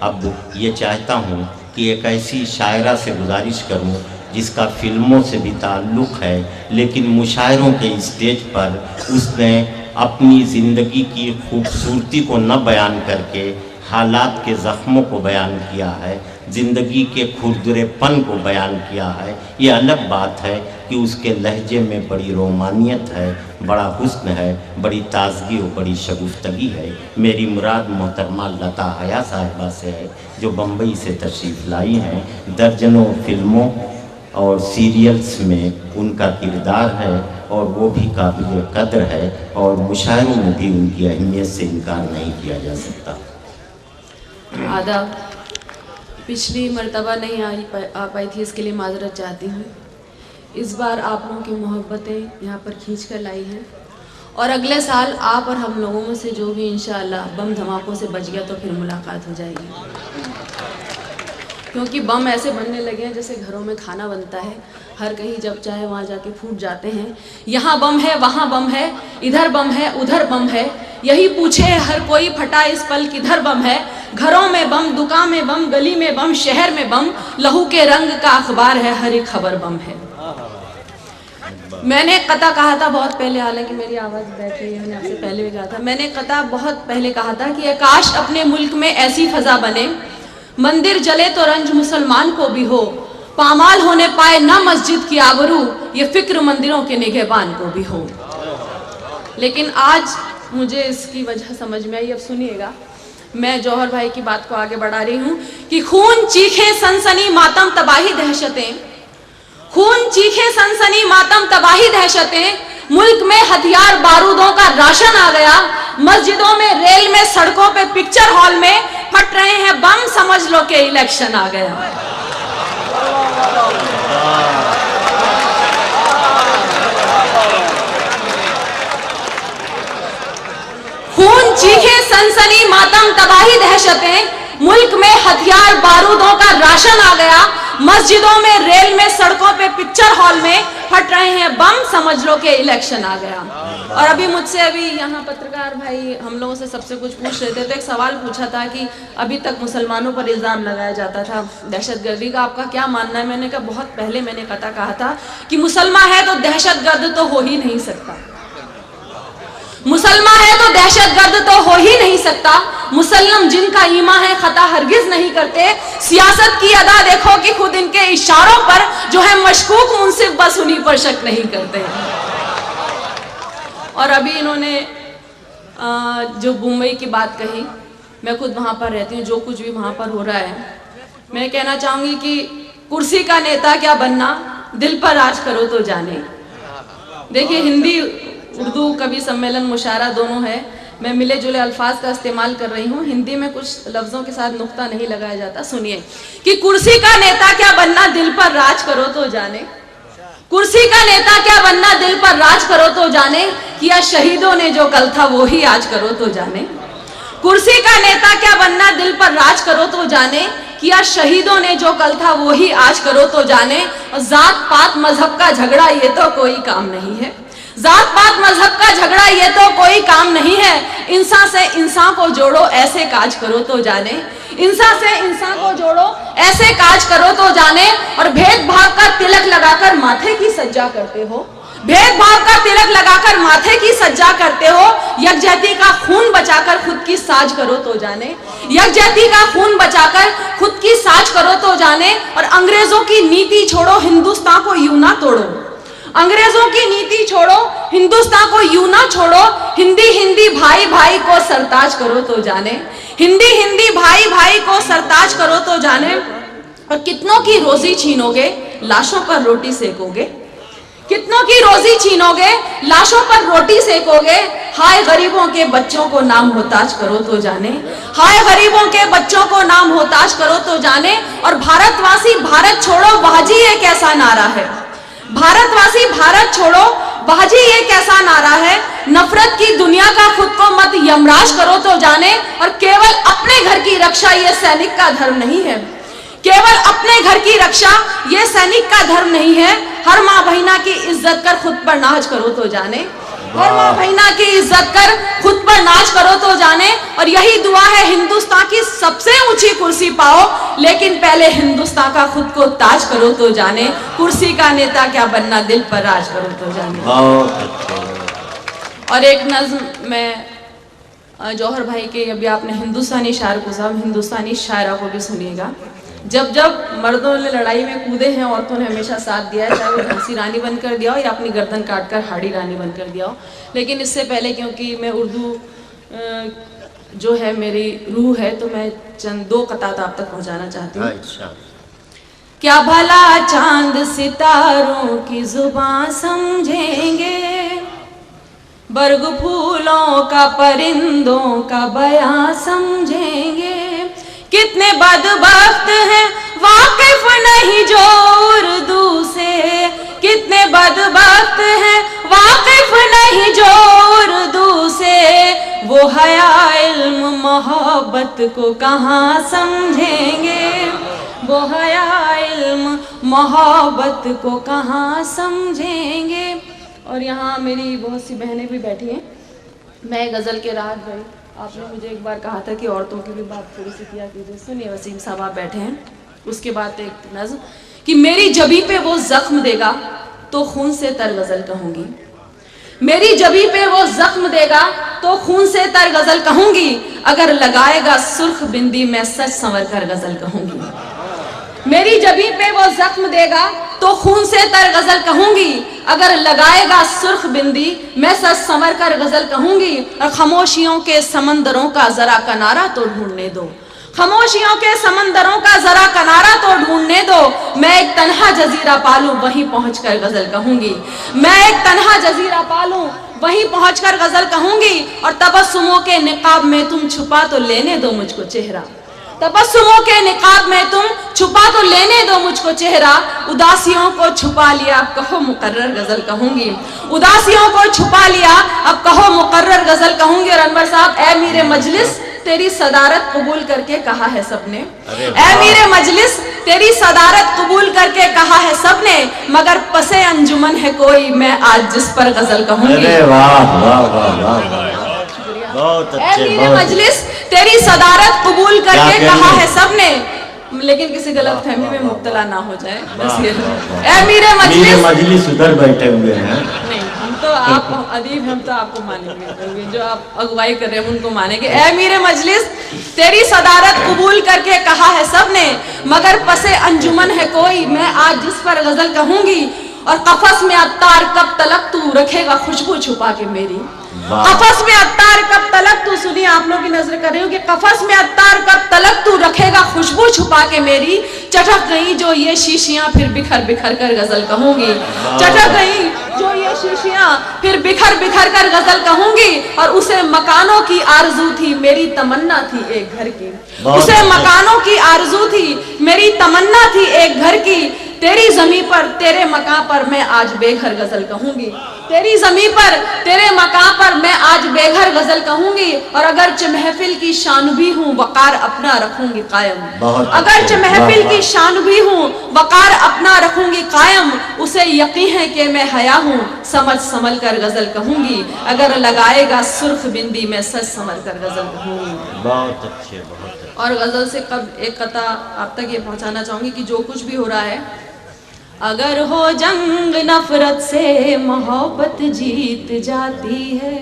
अब ये चाहता हूँ कि एक ऐसी शायरा से गुजारिश करूँ जिसका फिल्मों से भी ताल्लुक़ है, लेकिन मुशायरों के स्टेज पर उसने अपनी ज़िंदगी की खूबसूरती को न बयान करके हालात के ज़ख्मों को बयान किया है, ज़िंदगी के खुरदरेपन को बयान किया है। ये अलग बात है कि उसके लहजे में बड़ी रोमानियत है, बड़ा हुस्न है, बड़ी ताजगी और बड़ी शगुफ्तगी है। मेरी मुराद मोहतरमा लता हया साहिबा से है, जो बम्बई से तशरीफ़ लाई हैं। दर्जनों फिल्मों और सीरियल्स में उनका किरदार है और वो भी काबिल कदर है, और मुशायरों में भी उनकी अहमियत से इनकार नहीं किया जा सकता। आदाब। पिछली मर्तबा नहीं आ पाई थी, इसके लिए माजरत चाहती हूँ। इस बार आप लोगों की मोहब्बतें यहाँ पर खींच कर लाई हैं, और अगले साल आप और हम लोगों में से जो भी इंशाअल्लाह बम धमाकों से बच गया तो फिर मुलाकात हो जाएगी, क्योंकि बम ऐसे बनने लगे हैं जैसे घरों में खाना बनता है, हर कहीं जब चाहे वहाँ जाके फूट जाते हैं। यहाँ बम है, वहाँ बम है, इधर बम है, उधर बम है, यही पूछे हर कोई फटा इस पल किधर बम है। घरों में बम, दुकान में बम, गली में बम, शहर में बम, लहू के रंग का अखबार है, हर एक खबर बम है। मैंने कता कहा था बहुत पहले, हालांकि मेरी आवाज़ बैठी है, मैंने आपसे पहले भी कहा था, मैंने कता बहुत पहले कहा था कि काश अपने मुल्क में ऐसी फजा बने, मंदिर जले तो रंज मुसलमान को भी हो, पामाल होने पाए ना मस्जिद की आबरू, ये फिक्र मंदिरों के निगहबान को भी हो। लेकिन आज मुझे इसकी वजह समझ में आई। अब सुनिएगा, मैं जौहर भाई की बात को आगे बढ़ा रही हूँ कि खून चीखे सनसनी मातम तबाही दहशतें, खून चीखे सनसनी मातम तबाही दहशतें, मुल्क में हथियार बारूदों का राशन आ गया, मस्जिदों में, रेल में, सड़कों पे, पिक्चर हॉल में फट रहे हैं बम, समझ लो कि इलेक्शन आ गया। खून चीखे सनसनी मातम तबाही दहशतें, मुल्क में हथियार बारूदों का राशन आ गया, मस्जिदों में, रेल में, सड़कों पे, पिक्चर हॉल में फट रहे हैं बम, समझ लो कि इलेक्शन आ गया। और अभी मुझसे यहाँ पत्रकार भाई हम लोगों से सबसे कुछ पूछ रहे थे, तो एक सवाल पूछा था कि अभी तक मुसलमानों पर इल्ज़ाम लगाया जाता था दहशतगर्दी का, आपका क्या मानना है? मैंने कहा बहुत पहले मैंने कहा था कि मुसलमान है तो दहशतगर्द तो हो ही नहीं सकता, मुसलमान है तो दहशतगर्द तो हो ही नहीं सकता, मुसल्लम जिनका ईमान है खता हरगिज नहीं करते, सियासत की अदा देखो कि खुद इनके इशारों पर जो है मशकूक मुंसिफ बस उन्हीं पर शक नहीं करते। और अभी इन्होंने जो मुंबई की बात कही, मैं खुद वहाँ पर रहती हूँ, जो कुछ भी वहाँ पर हो रहा है, मैं कहना चाहूँगी कि कुर्सी का नेता क्या बनना, दिल पर राज करो तो जाने। देखिए, हिंदी उर्दू कवि सम्मेलन मुशायरा दोनों है, मैं मिले जुले अल्फाज का इस्तेमाल कर रही हूँ, हिंदी में कुछ लफ्ज़ों के साथ नुक्ता नहीं लगाया जाता। सुनिए कि कुर्सी का नेता क्या बनना, दिल पर राज करो तो जाने, कुर्सी का नेता क्या बनना, दिल पर राज करो तो जाने, किया शहीदों ने जो कल था वो ही आज करो तो जाने। कुर्सी का नेता क्या बनना, दिल पर राज करो तो जाने, किया शहीदों ने जो कल था वो ही आज करो तो जाने। और जात पात मजहब का झगड़ा ये तो कोई काम नहीं है, जात पात मजहब का झगड़ा ये तो कोई काम नहीं है, इंसान से इंसान को जोड़ो ऐसे काज करो तो जाने, इंसान से इंसान को जोड़ो ऐसे काज करो तो जाने। और भेदभाव का तिलक लगाकर माथे की सज्जा करते हो, भेदभाव का तिलक लगाकर माथे की सज्जा करते हो, यकजहती का खून बचाकर खुद की साज करो तो जाने, यकजहती का खून बचाकर खुद की साज करो तो जाने। और अंग्रेजों की नीति छोड़ो, हिंदुस्तान को यूं ना तोड़ो, अंग्रेजों की नीति छोड़ो, हिंदुस्तान को यूं ना छोड़ो, हिंदी हिंदी भाई भाई को सरताज करो तो जाने, हिंदी हिंदी भाई भाई को सरताज करो तो जाने। और कितनों की रोजी छीनोगे, लाशों पर रोटी सेकोगे, कितनों की रोजी छीनोगे, लाशों पर रोटी सेकोगे, हाय गरीबों के बच्चों को नाम मोहताज करो तो जाने, हाय गरीबों के बच्चों को नाम मोहताज करो तो जाने। और भारतवासी भारत छोड़ो बाजी ये कैसा नारा है, भारतवासी भारत छोड़ो बाजी ये कैसा नारा है, नफरत की दुनिया का खुद को मत यमराज करो तो जाने। और केवल अपने घर की रक्षा ये सैनिक का धर्म नहीं है, केवल अपने घर की रक्षा ये सैनिक का धर्म नहीं है, हर माँ बहिना की इज्जत कर खुद पर नाज करो तो जाने। हर माँ बहना की इज्जत कर, खुद पर नाच करो तो जाने। और यही दुआ है हिंदुस्तान की सबसे ऊंची कुर्सी पाओ, लेकिन पहले हिंदुस्तान का खुद को ताज करो तो जाने। कुर्सी का नेता क्या बनना, दिल पर राज करो तो जाने। और एक नज्म में जौहर भाई के, अभी आपने हिंदुस्तानी शायर को, साहब हिंदुस्तानी शायरा को भी सुनिएगा। जब जब मर्दों ने लड़ाई में कूदे हैं, औरतों ने हमेशा साथ दिया है, चाहे वो झांसी रानी बनकर दिया हो या अपनी गर्दन काटकर हाड़ी रानी बनकर दिया हो। लेकिन इससे पहले, क्योंकि मैं उर्दू जो है मेरी रूह है, तो मैं चंद 2 कतात आप तक पहुंचाना चाहती हूँ। क्या भला चांद सितारों की जुबान समझेंगे, बर्ग फूलों का परिंदों का बयां समझेंगे। कितने बदबख्त हैं वाकिफ नहीं जो उर्दू से, कितने बदबख्त हैं वाकिफ नहीं जो उर्दू से। वो हया इल्म मोहब्बत को कहाँ समझेंगे, वो हया इल्म मोहब्बत को कहाँ समझेंगे। और यहाँ मेरी बहुत सी बहनें भी बैठी हैं। मैं गज़ल के राग गई, आपने मुझे एक बार कहा था कि औरतों की भी बात थोड़ी सी किया कीजिए। सुनिए, वसीम साहब आप बैठे हैं। उसके बाद एक नज़्म कि मेरी जबी पे वो जख्म देगा तो खून से तर गज़ल कहूँगी, मेरी जबी पे वो जख्म देगा तो खून से तर गज़ल कहूँगी। अगर लगाएगा सुर्ख बिंदी मैं सच संवर कर गज़ल कहूँगी। मेरी जबी पे वो जख्म देगा तो खून से तर गज़ल कहूँगी। अगर लगाएगा सुर्ख बिंदी मैं सच संवर कर गज़ल कहूँगी। और खामोशियों के समंदरों का जरा किनारा तो ढूंढने दो, खामोशियों के समंदरों का जरा किनारा तो ढूंढने दो। मैं एक तन्हा जजीरा पालूं वहीं पहुंचकर गज़ल कहूँगी, मैं एक तन्हा जजीरा पालूं वहीं पहुंचकर गज़ल कहूँगी। और तबस्सुमों के निकाब में तुम छुपा तो लेने दो मुझको चेहरा, तबस्सुमों के निकाब में तुम छुपा तो लेने दो मुझको चेहरा। उदासियों को छुपा लिया अब कहो मुकर्रर गज़ल कहूँगी, उदासियों को छुपा लिया अब कहो मुकर्रर गज़ल कहूँगी। और अनवर साहब, ए मीरे मजलिस तेरी सदारत कबूल करके कहा है सबने, ए मीरे मजलिस तेरी सदारत कबूल करके कहा है सबने। मगर पसे अंजुमन है कोई मैं आज जिस पर गज़ल कहूँगी। ए मीरे मजलिस तेरी सदारत कबूल करके कहा है सबने, लेकिन किसी गलत फहमी में मुब्तला ना हो जाए बस ये। ए मीरे मजलिस उधर बैठे हुए हैं। नहीं, हम तो आप अदीब, हम तो आपको मानेंगे, जो आप अगुवाई कर रहे हैं उनको मानेंगे। ए मीरे मजलिस तेरी सदारत कबूल करके कहा है सबने, मगर पसे अंजुमन है कोई मैं आज जिस पर गज़ल कहूँगी। और कफस में अत्तार कब तलक तू रखेगा खुशबू छुपा के मेरी, कफस में अत्तार कब तलक तू, सुनिए आप लोग की नजर कर रही हो कि कफस में अत्तार कब तलक तू रखेगा खुशबू छुपा के मेरी। चटक गई जो ये शीशियां फिर बिखर बिखर कर गज़ल कहूँगी, चटक गई जो ये शीशियां फिर बिखर बिखर कर गज़ल कहूँगी। और उसे मकानों की आरज़ू थी मेरी तमन्ना थी एक घर की, उसे मकानों की आरज़ू थी मेरी तमन्ना थी एक घर की। तेरी ज़मीं पर तेरे मकान पर मैं आज बेघर गज़ल कहूँगी, तेरी ज़मीं पर तेरे मकान पर मैं आज बेघर गज़ल कहूँगी। और अगरचे महफिल की शान भी हूँ वक़ार अपना रखूँगी कायम, अगरचे महफिल की शान भी हूँ वक़ार अपना रखूँगी कायम। उसे यकीन है कि मैं हया हूँ समझ संभल कर गज़ल कहूँगी। अगर लगाएगा सुर्ख बिंदी मैं सच संभल कर गज़ल कहूँगी। बहुत अच्छे, बहुत अच्छे। और गज़ल से कब एक कता आप तक ये पहुँचाना चाहूँगी कि जो कुछ भी हो रहा है, अगर हो जंग नफरत से मोहब्बत जीत जाती है,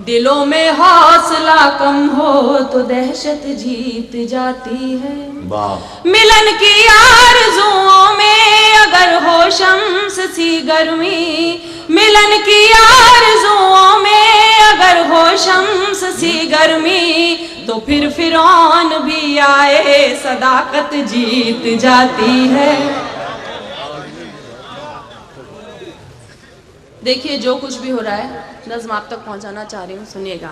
दिलों में हौसला कम हो तो दहशत जीत जाती है। मिलन की आरज़ुओं में अगर हो शम्स सी गर्मी, मिलन की आरज़ुओं में अगर हो शम्स सी गर्मी, तो फिर फिरौन भी आए सदाकत जीत जाती है। देखिए जो कुछ भी हो रहा है नज़्म आप तक पहुंचाना चाह रही हूँ, सुनिएगा।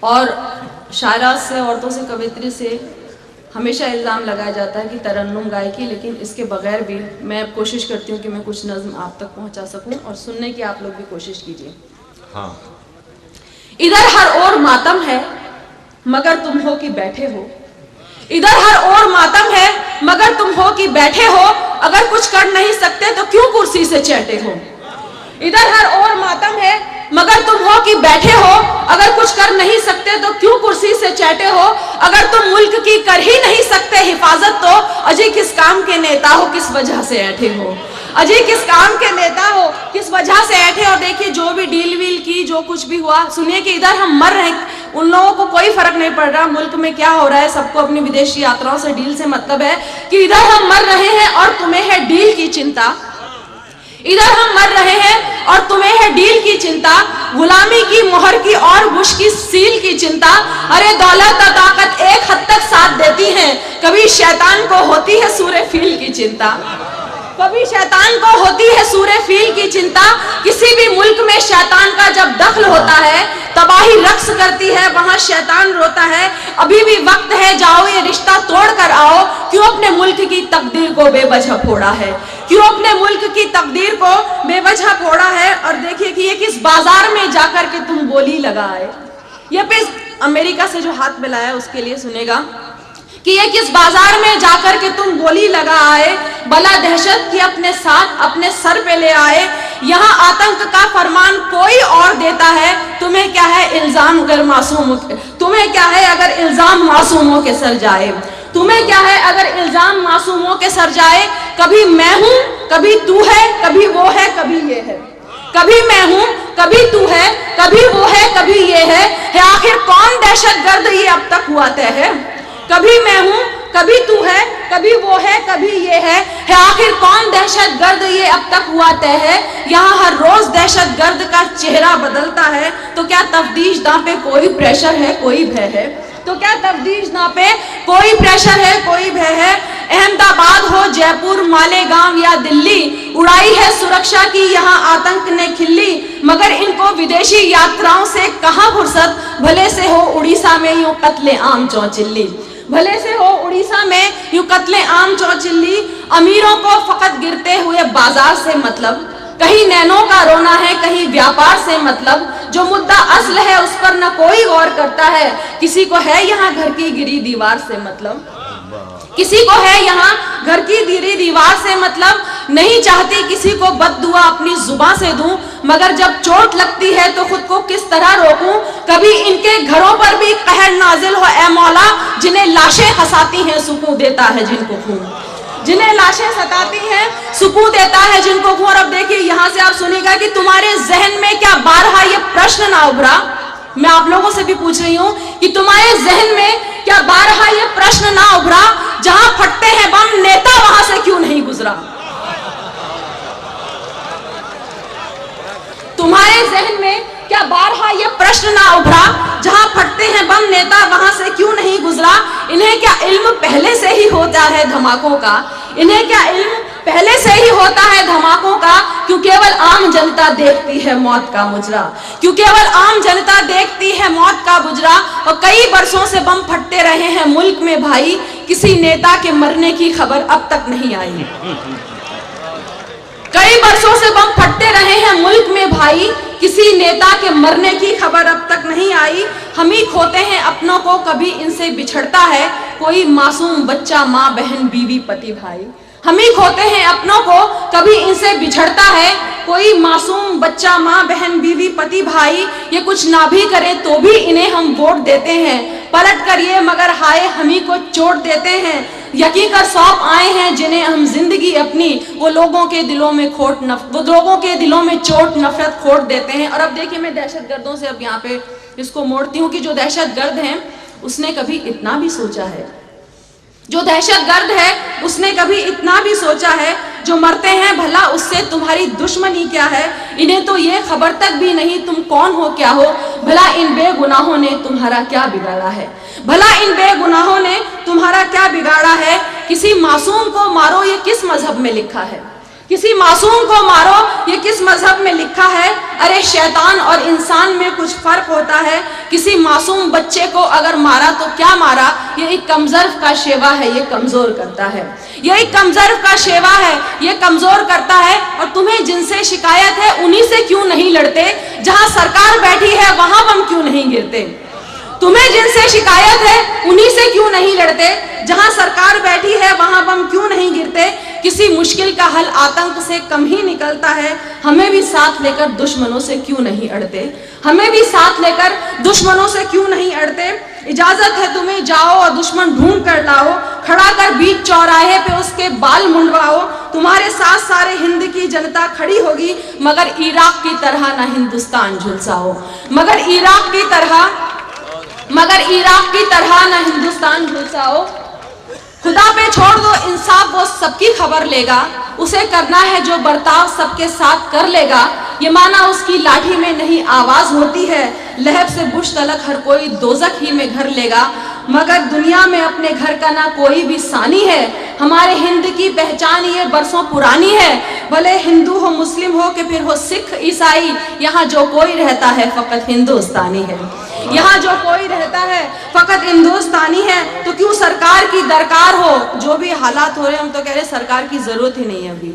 और शायरा से, औरतों से, कवित्री से हमेशा इल्ज़ाम लगाया जाता है कि तरन्नुम गायकी, लेकिन इसके बगैर भी मैं अब कोशिश करती हूँ कि मैं कुछ नज़्म आप तक पहुंचा सकूं और सुनने की आप लोग भी कोशिश कीजिए। हाँ। इधर हर ओर मातम है मगर तुम हो कि बैठे हो, इधर हर ओर मातम है मगर तुम हो कि बैठे हो, अगर कुछ कर नहीं सकते तो क्यों कुर्सी से चैटे हो। इधर हर ओर मातम है मगर तुम हो कि बैठे हो, अगर कुछ कर नहीं सकते तो क्यों कुर्सी से चैटे हो। अगर तुम मुल्क की कर ही नहीं सकते हिफाजत तो अजय किस काम के नेता हो, किस वजह से ऐठे हो। अजय किस काम के नेता हो, किस वजह से ऐठे। और देखिए जो भी डील वील की, जो कुछ भी हुआ, सुनिए कि इधर हम मर रहे हैं, उन लोगों को कोई फर्क नहीं पड़ रहा मुल्क में क्या हो रहा है, सबको अपनी विदेशी यात्राओं से डील से मतलब है कि इधर हम मर रहे हैं और तुम्हें है डील की चिंता। इधर हम मर रहे हैं और तुम्हें है डील की चिंता, गुलामी की मोहर की और बुश की सील की चिंता। अरे दौलत और ताकत एक हद तक साथ देती हैं, कभी शैतान को होती है सूरे फील की चिंता। कभी शैतान को होती है सूरे फील की चिंता। किसी भी मुल्क में शैतान का जब दखल होता है, तबाही रक्स करती है, वहां शैतान रोता है। अभी भी वक्त है, जाओ ये रिश्ता तोड़ कर आओ। क्यों अपने मुल्क की तकदीर को बेवजह फोड़ा है, क्यों अपने मुल्क की तकदीर को बेवजह फोड़ा है। और देखिए कि ये किस बाजार में जाकर के तुम बोली लगाए। ये पे अमेरिका से जो हाथ मिलाया उसके लिए सुनेगा कि ये किस बाजार में जाकर के तुम बोली लगा आए, बला दहशत की अपने साथ अपने सर पे ले आए। यहाँ आतंक का फरमान कोई और देता है, तुम्हें क्या है इल्जाम अगर मासूम, तुम्हें क्या है अगर इल्जाम मासूमों के सर जाए, तुम्हें क्या है अगर इल्जाम मासूमों के सर जाए। कभी मैं हूं, कभी तू है, कभी वो है, कभी ये है। कभी मैं हूं, कभी तू है, कभी वो है, कभी ये है आखिर कौन दहशतगर्द ये अब तक हुआ तय है। कभी मैं हूं, कभी तू है, कभी वो है, कभी ये है आखिर कौन दहशतगर्द ये अब तक हुआ तय है। यहाँ हर रोज दहशतगर्द का चेहरा बदलता है, तो क्या तफ्तीश दां पे कोई प्रेशर है, कोई भय है। तो क्या तफ्तीश दां पे कोई प्रेशर है, कोई भय है। अहमदाबाद हो, जयपुर, मालेगांव या दिल्ली, उड़ाई है सुरक्षा की यहाँ आतंक ने खिल्ली। मगर इनको विदेशी यात्राओं से कहाँ फुर्सत, भले से हो उड़ीसा में यूं कत्ले आम चौचिल्ली, भले से हो उड़ीसा में यूं कत्ले आम चौचिल्ली। अमीरों को फकत गिरते हुए बाजार से मतलब, कहीं नैनों का रोना है, कहीं व्यापार से मतलब। जो मुद्दा असल है उस पर न कोई गौर करता है, किसी को है यहाँ घर की गिरी दीवार से मतलब, किसी को है यहाँ घर की गिरी दीवार से मतलब। नहीं चाहती किसी को बद्दुआ अपनी जुबान से दूं, मगर जब चोट लगती है तो खुद को किस तरह रोकूं। कभी इनके घरों पर भी कहर नाजिल हो ऐ मौला, जिन्हें लाशें हंसाती हैं सुकून देता है जिनको खून, जिन्हें लाशें सताती हैं सुकून देता है जिनको खून। और अब देखिए यहाँ से आप सुनिएगा कि तुम्हारे जहन में क्या बारहा ये प्रश्न ना उभरा, मैं आप लोगों से भी पूछ रही हूँ कि तुम्हारे जहन में क्या बारहा ये प्रश्न ना उभरा, जहां फटते हैं बम नेता वहां से क्यों नहीं गुजरा। तुम्हारे जहन में क्या बारहा ये प्रश्न ना उभरा, जहां फटते हैं बम नेता वहां से क्यों नहीं गुजरा। इन्हें क्या इल्म पहले से ही होता है धमाकों का, इन्हें क्या इल्म पहले से ही होता है धमाकों का। क्यों केवल आम जनता देखती है मौत का मुजरा, क्यों केवल आम जनता देखती है मौत का मुजरा। और कई बरसों से बम फटते रहे हैं मुल्क में भाई, किसी नेता के मरने की खबर अब तक नहीं आई। कई बरसों से बम फटते रहे हैं मुल्क में भाई, किसी नेता के मरने की खबर अब तक नहीं आई। हम ही खोते हैं अपनों को, कभी इनसे बिछड़ता है कोई मासूम बच्चा, माँ बहन बीवी पति भाई। हम ही खोते हैं अपनों को, कभी इनसे बिछड़ता है कोई मासूम बच्चा, माँ बहन बीवी पति भाई। ये कुछ ना भी करे तो भी इन्हें हम वोट देते हैं, पलट कर ये मगर हाय हम ही को चोट देते हैं। यकीन कर सौंप आए हैं जिन्हें हम जिंदगी अपनी, वो लोगों के दिलों में वो लोगों के दिलों में चोट नफरत खोट देते हैं। और अब देखिए मैं दहशतगर्दों से अब यहाँ पे इसको मोड़ती हूँ कि जो दहशतगर्द हैं उसने कभी इतना भी सोचा है, जो दहशतगर्द है उसने कभी इतना भी सोचा है, जो मरते हैं भला उससे तुम्हारी दुश्मनी क्या है। इन्हें तो ये खबर तक भी नहीं तुम कौन हो क्या हो, भला इन बेगुनाहों ने तुम्हारा क्या बिगाड़ा है, भला इन बेगुनाहों ने तुम्हारा क्या बिगाड़ा है। किसी मासूम को मारो ये किस मजहब में लिखा है, किसी मासूम को मारो ये किस मजहब में लिखा है। अरे शैतान और इंसान में कुछ फर्क होता है, किसी मासूम बच्चे को अगर मारा तो क्या मारा, ये एक कमजोर का शेवा है, ये कमजोर करता है, ये एक कमजोर का शेवा है, ये कमजोर करता है। और तुम्हें जिनसे शिकायत है उन्हीं से क्यों नहीं लड़ते, जहां सरकार बैठी है वहां बम क्यों नहीं गिरते। तुम्हें जिनसे शिकायत है उन्हीं से क्यों नहीं लड़ते, जहां सरकार बैठी है वहां बम क्यों नहीं गिरते? किसी मुश्किल का हल आतंक से कम ही निकलता है। हमें भी साथ लेकर दुश्मनों से क्यों नहीं अड़ते? हमें भी साथ लेकर दुश्मनों से क्यों नहीं अड़ते? इजाजत है तुम्हें, जाओ और दुश्मन ढूंढ कर लाओ, खड़ा कर बीच चौराहे पे उसके बाल मुंडवाओ। तुम्हारे साथ सारे हिंद की जनता खड़ी होगी, मगर इराक की तरह ना हिंदुस्तान झुलसाओ, मगर इराक की तरह ना हिंदुस्तान झुलसाओ। खुदा पे छोड़ दो इंसाफ, वो सबकी खबर लेगा। उसे करना है जो बर्ताव सबके साथ कर लेगा। ये माना उसकी लाठी में नहीं आवाज होती है, लहब से बुश तलक हर कोई दोजख ही में घर लेगा। मगर दुनिया में अपने घर का ना कोई भी सानी है। हमारे हिंद की पहचान ये बरसों पुरानी है। भले हिंदू हो, मुस्लिम हो कि फिर हो सिख ईसाई, यहाँ जो कोई रहता है फकत हिंदुस्तानी है। यहाँ जो कोई रहता है फकत हिंदुस्तानी है। तो क्यों सरकार की दरकार हो? जो भी हालात हो रहे हैं, हम तो कह रहे सरकार की जरूरत ही नहीं है अभी,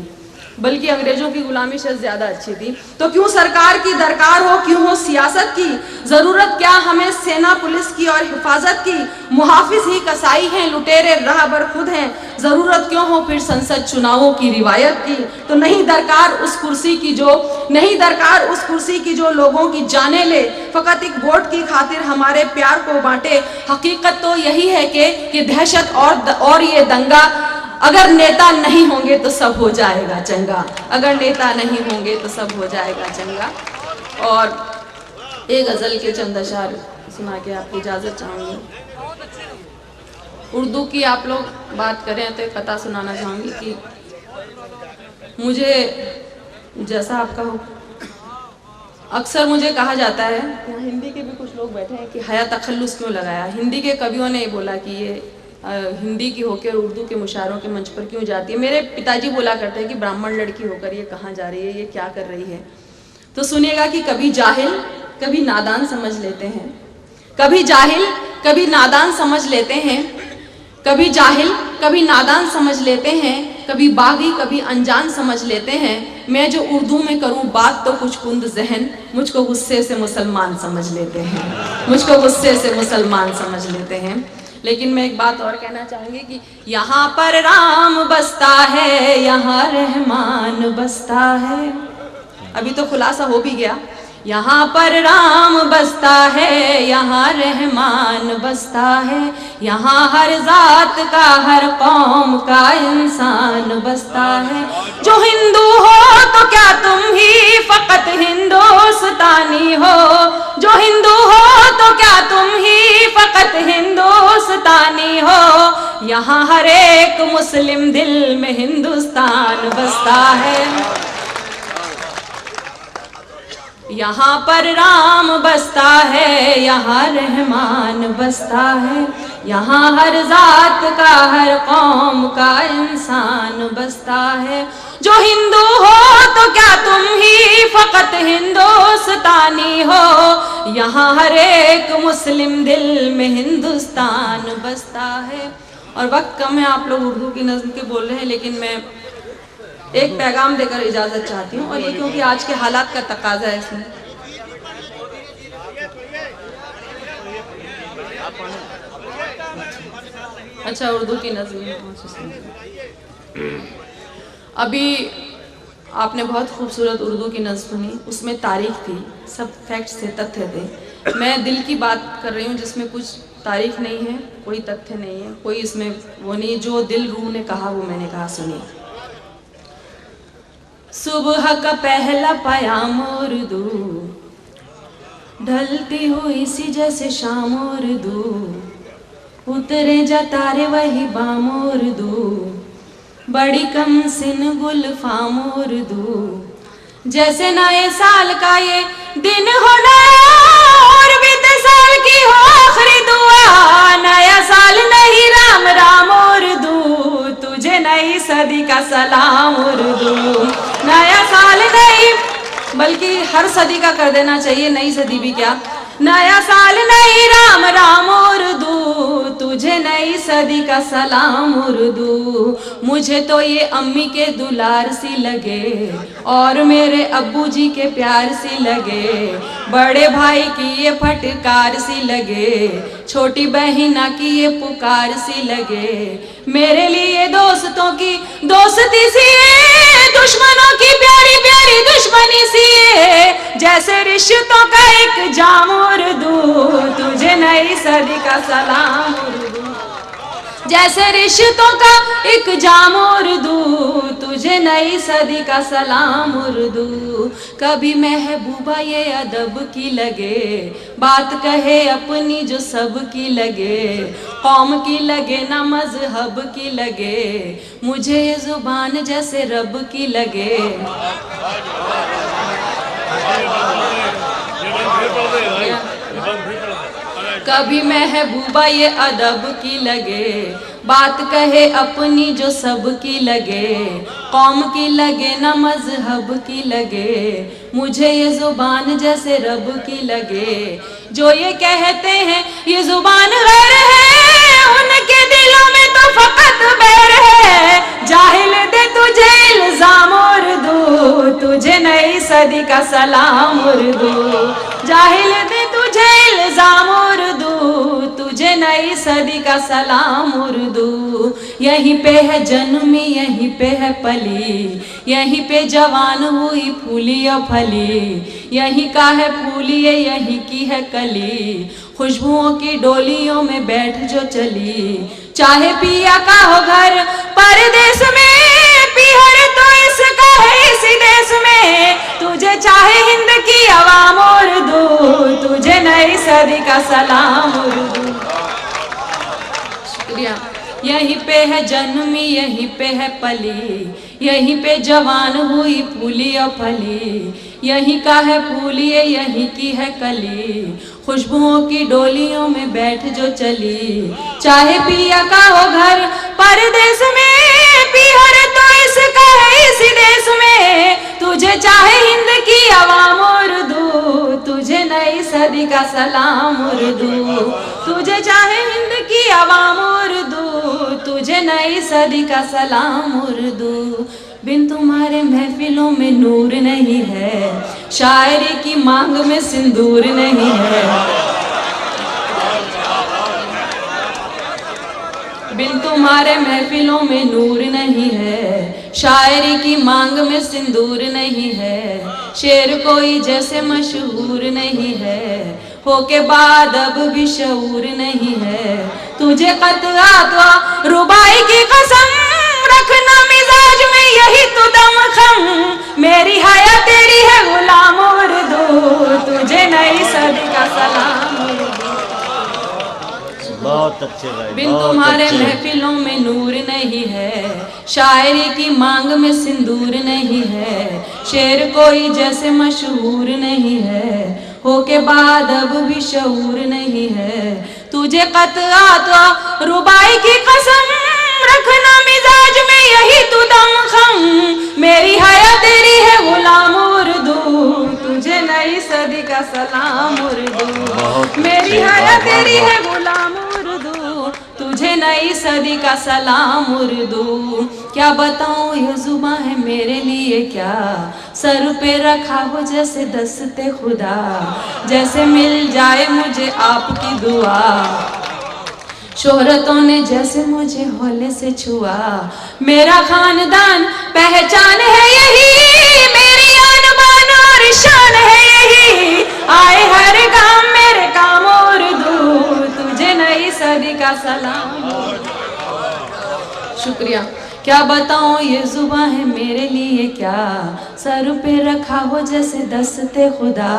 बल्कि अंग्रेजों की गुलामी शायद ज्यादा अच्छी थी। तो क्यों सरकार की दरकार हो? क्यों हो सियासत की जरूरत? क्या हमें सेना पुलिस की और हिफाजत की? मुहाफिज ही कसाई हैं, लुटेरे राहबर खुद हैं। जरूरत क्यों हो फिर संसद चुनावों की रिवायत की? तो नहीं दरकार उस कुर्सी की जो लोगों की जाने ले, फकत एक वोट की खातिर हमारे प्यार को बांटे। हकीकत तो यही है कि ये दहशत और ये दंगा, अगर नेता नहीं होंगे तो सब हो जाएगा चंगा, अगर नेता नहीं होंगे तो सब हो जाएगा चंगा। और एक गजल के चंद अशार सुना के आपकी इजाजत चाहूंगी। उर्दू की आप लोग बात करें तो एक कथा सुनाना चाहूंगी कि मुझे, जैसा आपका हो, अक्सर मुझे कहा जाता है, हिंदी के भी कुछ लोग बैठे हैं, कि हया तखल्लुस क्यों लगाया। हिंदी के कवियों ने बोला कि ये हिंदी की होकर उर्दू के मुशायरों के मंच पर क्यों जाती है। मेरे पिताजी बोला करते हैं कि ब्राह्मण लड़की होकर ये कहाँ जा रही है, ये क्या कर रही है। तो सुनिएगा कि कभी जाहिल कभी नादान समझ लेते हैं, कभी जाहिल कभी नादान समझ लेते हैं, कभी जाहिल कभी नादान समझ लेते हैं, कभी बागी कभी अनजान समझ लेते हैं। मैं जो उर्दू में करूं बात तो कुछ कुंद जहन, मुझको गुस्से से मुसलमान समझ लेते हैं, मुझको गुस्से से मुसलमान समझ लेते हैं। लेकिन मैं एक बात और कहना चाहूंगी कि यहाँ पर राम बसता है, यहाँ रहमान बसता है। अभी तो खुलासा हो भी गया। यहाँ पर राम बसता है, यहाँ रहमान बसता है, यहाँ हर जात का हर कौम का इंसान बसता है। जो हिंदू हो तो क्या तुम ही फकत हिंदुस्तानी हो, जो हिंदू हो तो क्या तुम ही फकत हिंदुस्तानी हो। यहाँ हर एक मुस्लिम दिल में हिंदुस्तान बसता है। यहाँ पर राम बसता है, यहाँ रहमान बसता है, यहाँ हर जात का हर कौम का इंसान बसता है। जो हिंदू हो तो क्या तुम ही फकत हिंदुस्तानी हो, यहाँ हर एक मुस्लिम दिल में हिंदुस्तान बसता है। और वक्त कम है, आप लोग उर्दू की नज़्म के बोल रहे हैं, लेकिन मैं एक पैगाम देकर इजाजत चाहती हूँ, और ये क्योंकि आज के हालात का तकाजा है इसमें। अच्छा, उर्दू की नज़्म। अभी आपने बहुत खूबसूरत उर्दू की नज़्म सुनी, उसमें तारीख थी, सब फैक्ट्स थे, तथ्य थे। मैं दिल की बात कर रही हूँ जिसमें कुछ तारीख नहीं है, कोई तथ्य नहीं है, कोई इसमें वो नहीं, जो दिल रूह ने कहा वो मैंने कहा, सुनिए। सुबह का पहला पयाम उर्दू, ढलती हुई सी जैसे शाम उर्दू, उतरे जा तारे वही बाम उर्दू, बड़ी कम सिन गुल फाम उर्दू, जैसे नए साल का ये दिन हो नया और बीते साल की हो आखिरी दुआ। नया साल नहीं राम राम उर्दू, तुझे नई सदी का सलाम उर्दू। नया साल नहीं बल्कि हर सदी का कर देना चाहिए, नई सदी भी क्या। नया साल नहीं राम राम उर्दू, तुझे नई सदी का सलाम उर्दू। मुझे तो ये अम्मी के दुलार सी लगे और मेरे अब्बू जी के प्यार सी लगे, बड़े भाई की ये फटकार सी लगे, छोटी बहिना की ये पुकार सी लगे। मेरे लिए दोस्तों की दोस्ती सी है, दुश्मनों की प्यारी प्यारी दुश्मनी सी है, जैसे रिश्तों का एक जाम उर्दू, तुझे नई सदी का सलाम उर्दू। जैसे रिश्तों का एक जाम उर्दू, तुझे नई सदी का सलाम उर्दू। कभी महबूबा ये अदब की लगे, बात कहे अपनी जो सब की लगे, कौम की लगे ना मजहब की लगे, मुझे ये जुबान जैसे रब की लगे। कभी महबूबा ये अदब की लगे, बात कहे अपनी जो सब की लगे, कौम की लगे ना मजहब की लगे, मुझे ये जुबान जैसे रब की लगे। जो ये कहते हैं ये जुबान गैर है, उनके दिलों में तो फकत बैर है, जाहिल दे तुझे इल्जाम उर्दू, तुझे नई सदी का सलाम उर्दू। जाहिल दे तुझे इल्जाम उर्दू, तुझे नई सदी का सलाम उर्दू। यहीं पे है जन्मी, यहीं पे है पली, यहीं पे जवान हुई फूली और फली, यहीं का है फूलिए यहीं की है कली, खुशबुओं की डोलियों में बैठ जो चली। चाहे पिया का हो घर परदेश में, पीहर तो इसका है इसी देश में, तुझे चाहे हिंद की आवाम उर्दू, तुझे नई सदी का सलाम उर्दू। शुक्रिया। यहीं पे है जन्मी, यहीं पे है पली, यहीं पे जवान हुई फूली और फली, यहीं का है फूलिए यहीं की है कली, खुशबुओं की डोलियों में बैठ जो चली। चाहे पिया का हो घर परदेश में, पीहर तो इसका है इसी देश में, तुझे चाहे हिंद की आवाम उर्दू, तुझे नई सदी का सलाम उर्दू। तुझे चाहे हिंद की आवाम उर्दू, तुझे नई सदी का सलाम उर्दू। बिन तुम्हारे महफिलों में नूर नहीं है, शायरी की मांग में सिंदूर नहीं है। बिन तुम्हारे महफिलों में नूर नहीं है, शायरी की मांग में सिंदूर नहीं है, शेर कोई जैसे मशहूर नहीं है, होके बाद अब भी शऊर नहीं है। तुझे क़त्ल रुबाई की कसम, रखना मिजाज में यही तो दम खम, मेरी हया तेरी है गुलाम उर्दू, तुझे नई सदी का सलाम उर्दू। बहुत अच्छे भाई। बिन तुम्हारे महफिलों में नूर नहीं है, शायरी की मांग में सिंदूर नहीं है, शेर कोई जैसे मशहूर नहीं है, होके बाद अब भी शऊर नहीं है। तुझे क़त्ल रुबाई की कसम, रखना मिजाज में यही तू दम खम, मेरी हया तेरी है गुलाम उर्दू, तुझे नई सदी का सलाम उर्दू। मेरी हया तेरी है गुलाम उर्दू, तुझे नई सदी का सलाम उर्दू। क्या बताऊं ये जुबां है मेरे लिए क्या, सर पे रखा हो जैसे दस्ते खुदा, जैसे मिल जाए मुझे आपकी दुआ, शोहरतों ने जैसे मुझे हौले से छुआ, मेरा खानदान पहचान है यही, मेरी आन बान और शान है यही, आए हर काम मेरे काम उर्दू, तुझे नई सदी का सलाम। शुक्रिया। क्या बताऊं ये जुबां है मेरे लिए क्या, सर पे रखा हो जैसे दस्ते खुदा,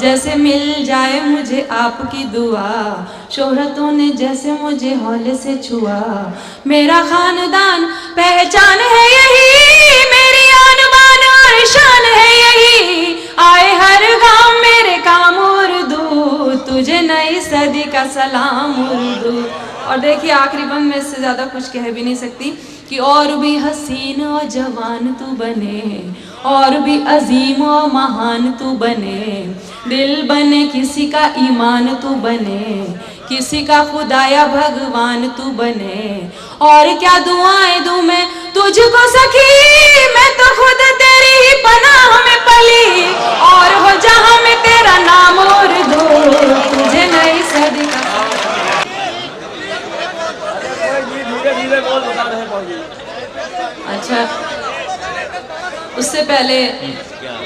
जैसे मिल जाए मुझे आपकी दुआ, शोहरतों ने जैसे मुझे हौले से छुआ, मेरा खानदान पहचान है यही, मेरी आन बान और शान है यही, आए हर गाँव मेरे काम उर्दू, तुझे नई सदी का सलाम उर्दू। और देखिए आखिरी बंद में इससे ज़्यादा कुछ कह भी नहीं सकती कि और भी हसीन और जवान तू बने, और भी अजीम और महान तू बने, दिल बने किसी का ईमान तू बने, किसी का खुदा या भगवान तू बने। और क्या दुआएं दूं मैं तुझको सखी, मैं तो खुद तेरी ही पनाह में पली। और हो जहां में तेरा नाम और दो, तुझे नई सदी का। अच्छा, उससे पहले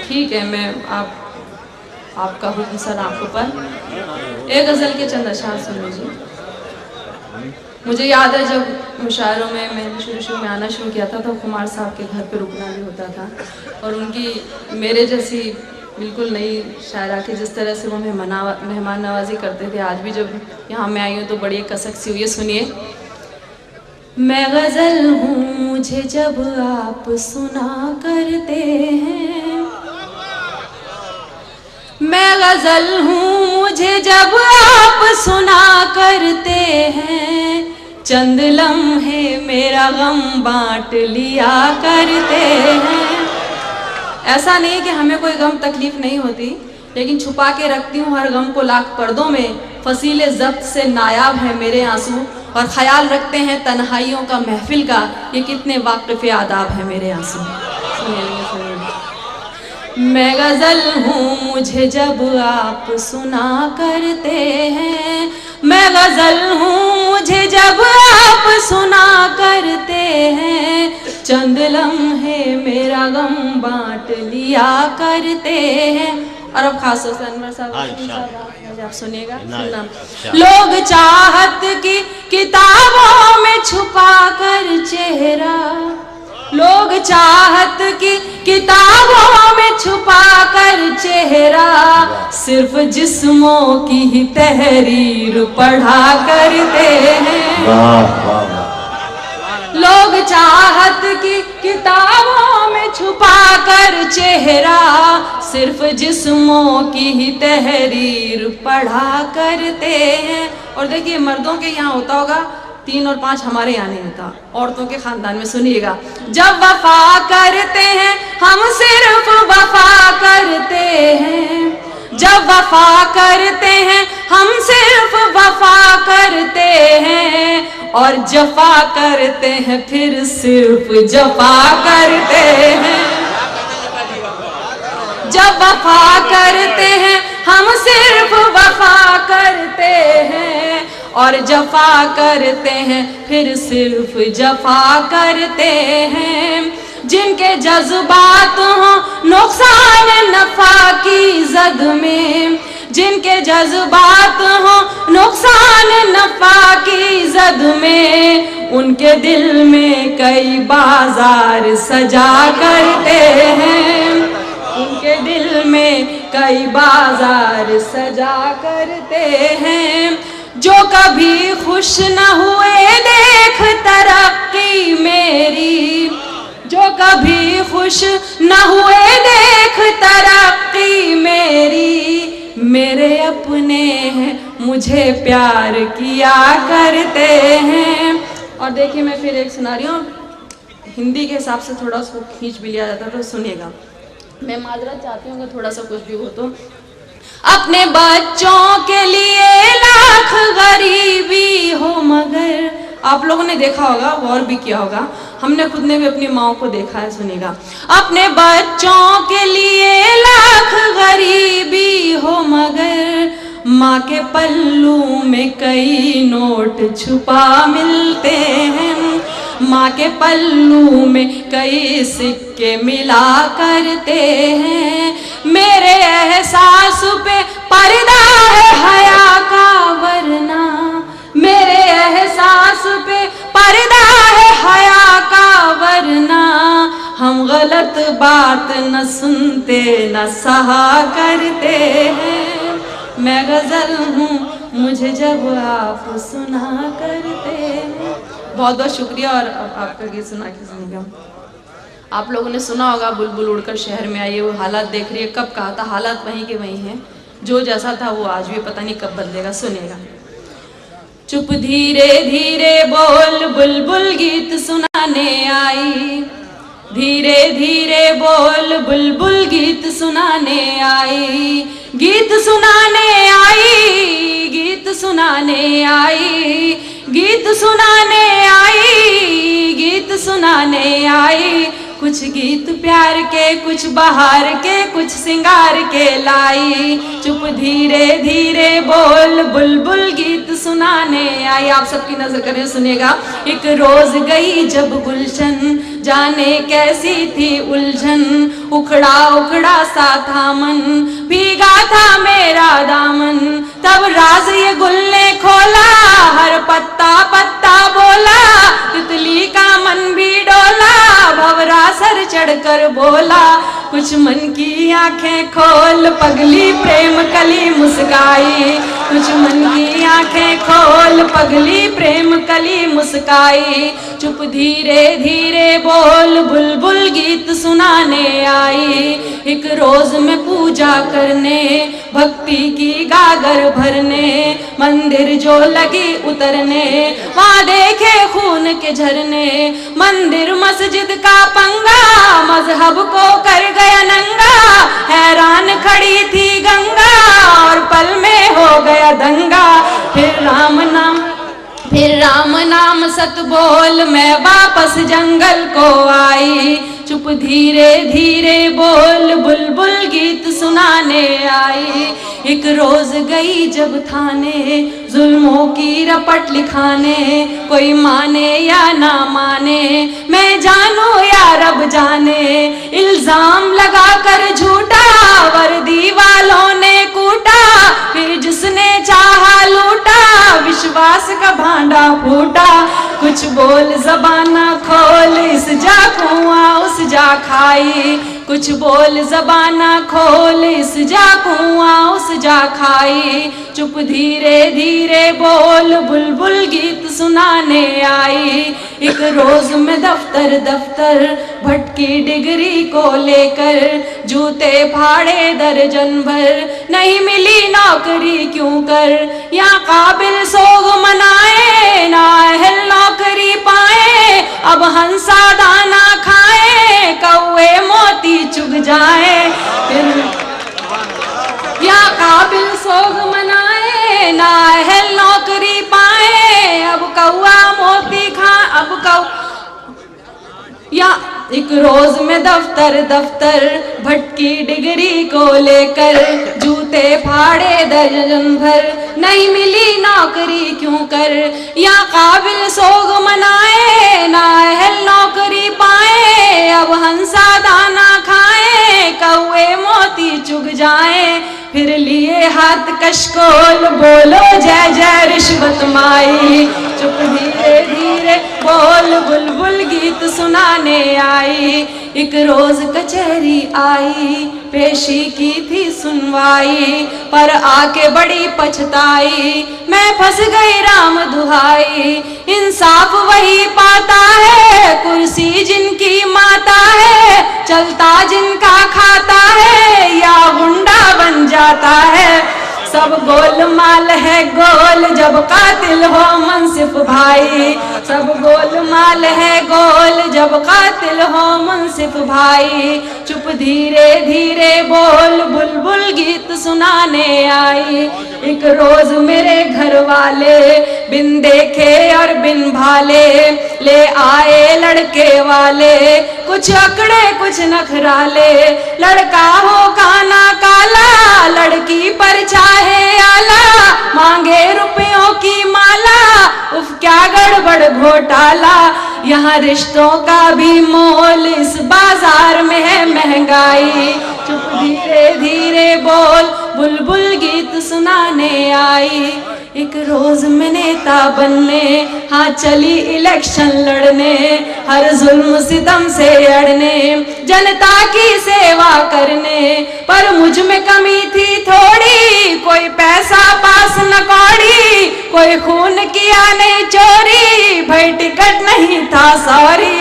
ठीक है, मैं आपका हुक्म सर आंखों पर एक गजल के चंद अशार सुन लीजिए। मुझे याद है जब मुशायरों में मैंने शुरू में आना शुरू किया था तो कुमार साहब के घर पे रुकना भी होता था, और उनकी मेरे जैसी बिल्कुल नई शायरा की जिस तरह से वो मेहमान नवाजी करते थे, आज भी जब यहाँ मैं आई हूँ तो बड़ी कसक सी हुई है। सुनिए। मैं गज़ल हूँ मुझे जब आप सुना करते हैं, मैं गज़ल हूँ मुझे जब आप सुना करते हैं। चंद लम्हे मेरा गम बांट लिया करते हैं। ऐसा नहीं कि हमें कोई गम तकलीफ नहीं होती, लेकिन छुपा के रखती हूँ हर गम को लाख पर्दों में। फसीले ज़ब्त से नायाब है मेरे आंसू, और ख्याल रखते हैं तन्हाइयों का महफिल का, ये कितने वाक़िफ़ आदाब है मेरे आंसू। मैं गज़ल हूँ मुझे जब आप सुना करते हैं, मैं गज़ल हूँ मुझे जब आप सुना करते हैं। चंद लम्हे मेरा गम बांट लिया करते हैं। और अब खास तौर से अनवर साहब आप सुनिएगा। लोग चाहत की किताबों में छुपा कर चेहरा, लोग चाहत की किताबों में छुपा कर चेहरा, सिर्फ जिस्मों की ही तहरीर पढ़ा करते हैं। लोग चाहत की किताबों में छुपा कर चेहरा, सिर्फ जिस्मों की ही तहरीर पढ़ा करते हैं। और देखिए, मर्दों के यहाँ होता होगा 3 और 5, हमारे यहाँ नहीं होता, औरतों के खानदान में। सुनिएगा। जब वफा करते हैं हम सिर्फ वफा करते हैं, जब वफा करते हैं हम सिर्फ वफा करते हैं, और जफा करते हैं फिर सिर्फ जफा करते हैं। जब वफा करते हैं हम सिर्फ वफा करते हैं, और जफा करते हैं फिर सिर्फ जफा करते हैं। जिनके जज्बात हों नुकसान नफा की जद में, जिनके जज्बात हों नुकसान नफा की जद में, उनके दिल में कई बाजार सजा करते हैं। उनके दिल में कई बाजार सजा करते हैं। जो कभी खुश न हुए देख तरक्की मेरी, जो कभी खुश न हुए देख तरक्की मेरी, मेरे अपने हैं मुझे प्यार किया करते हैं। और देखिए, मैं फिर एक सुना रही हूँ, हिंदी के हिसाब से थोड़ा उसको खींच भी लिया जाता है, तो सुनिएगा। मैं माजरत चाहती हूँ कि थोड़ा सा कुछ भी हो तो। अपने बच्चों के लिए लाख गरीबी हो, मगर आप लोगों ने देखा होगा, गौर भी किया होगा, हमने खुद ने भी अपनी माँ को देखा है। सुनिएगा। अपने बच्चों के लिए लाख गरीबी हो, मगर माँ के पल्लू में कई नोट छुपा मिलते हैं। माँ के पल्लू में कई सिक्के मिला करते हैं। मेरे एहसास पे पर्दा है हया का, वरना मेरे एहसास पे पर्दा है हया का, वरना हम गलत बात न सुनते न सहा करते हैं। मैं गज़ल हूँ मुझे जब आप सुना करते हैं। बहुत बहुत शुक्रिया। और आपका गीत सुना के सुनिएगा। आप लोगों ने सुना होगा, बुलबुल उड़कर शहर में आई है, वो हालात देख रही है। कब कहा था, हालात वहीं के वहीं हैं, जो जैसा था वो आज भी पता नहीं कब बदलेगा। सुनिएगा। चुप धीरे धीरे बोल बुलबुल गीत सुनाने आई, धीरे धीरे बोल बुलबुल गीत सुनाने आई। गीत सुनाने आई, गीत सुनाने आई, गीत सुनाने आई, गीत सुनाने आई। कुछ गीत प्यार के, कुछ बहार के, कुछ सिंगार के लाई। चुप धीरे धीरे बोल बुलबुल गीत सुनाने आई। आप सबकी नजर करें, सुनेगा। एक रोज गई जब गुलशन, जाने कैसी थी उलझन, उखड़ा उखड़ा सा था मन, भीगा था मेरा दामन। तब राज ये गुल ने खोला, हर पत्ता पत्ता बोला, तितली का मन भी डोला, भंवरा सर चढ़कर बोला। कुछ मन की आंखें खोल पगली प्रेम कली मुस्काई, कुछ मन की आंखें खोल पगली प्रेम कली मुस्काई। चुप धीरे धीरे बोल बुलबुल गीत सुनाने आई। एक रोज में पूजा करने, भक्ति की गागर भरने, मंदिर जो लगी उतरने, वहाँ देखे खून के झरने। मंदिर मस्जिद का पंगा, मजहब को कर गया नंगा, हैरान खड़ी थी गंगा और पल में हो गया दंगा। फिर राम नाम सत बोल, मैं वापस जंगल को आई। चुप धीरे धीरे बोल बुलबुल गीत सुनाने आई। एक रोज गई जब थाने, जुल्मों की रपट लिखाने, कोई माने या ना माने, मैं जानू या रब जाने। इल्जाम लगा कर झूठा वर्दी वालों ने कूटा, फिर जिसने चाहा लूटा, विश्वास का भांडा फूटा। कुछ बोल ज़बाना खोल, इस जा कुआं उस जा खाई, कुछ बोल ज़बाना खोल, इस जा कुआं उस जा खाई। चुप धीरे धीरे बोल बुलबुल गीत सुनाने आई। एक रोज में दफ्तर दफ्तर भटकी डिग्री को लेकर, जूते फाड़े दर्जन भर, नहीं मिली नौकरी क्यों कर। यहाँ काबिल सोग मनाए, नाअहल नौकरी पाए, अब हंसा दाना खाए, कौए मोती चुग जाए। या काबिल सोग मनाए, नाअहल नौकरी पाए, अब कौआ मोती खाए, अब या एक रोज में दफ्तर दफ्तर भटकी डिग्री को लेकर, जूते फाड़े दर्जन भर, नहीं मिली नौकरी क्यों कर। या काबिल सोग मनाए, नाअहल नौकरी पाए, अब हंसा दाना खाए, कौए मोती चुग जाए। फिर लिए हाथ कशकोल, बोलो जय जय रिश्वत माई। चुप धीरे धीरे बोल बुलबुल गीत सुनाने आई। एक रोज कचहरी आई, पेशी की थी सुनवाई, पर आके बड़ी पछताई, मैं फंस गई राम दुहाई। इंसाफ वही पाता है, कुर्सी जिनकी माता है, चलता जिनका खाता है, या गुंडा बन जाता है। सब गोलमाल है गोल, जब कातिल हो मुंसिफ भाई, सब गोलमाल है गोल, जब कातिल हो मुंसिफ भाई। चुप धीरे धीरे बोल बुलबुल गीत सुनाने आई। एक रोज मेरे घर वाले बिन देखे और बिन भाले, ले आए लड़के वाले, कुछ अकड़े कुछ नखराले। लड़का हो काना काला, लड़की पर चाहे आला, मांगे रुपयों की माला, उफ क्या गड़बड़ घोटाला। यहाँ रिश्तों का भी मोल, इस बाजार में है महंगाई। चुप धीरे धीरे बोल बुलबुल गीत सुनाने आई। एक रोज में नेता बनने, हाँ चली इलेक्शन लड़ने, हर जुल्म सितम से अड़ने, जनता की सेवा करने। पर मुझ में कमी थी थोड़ी, कोई पैसा पास न कौड़ी, कोई खून किया नहीं चोरी, भाई टिकट नहीं था सॉरी।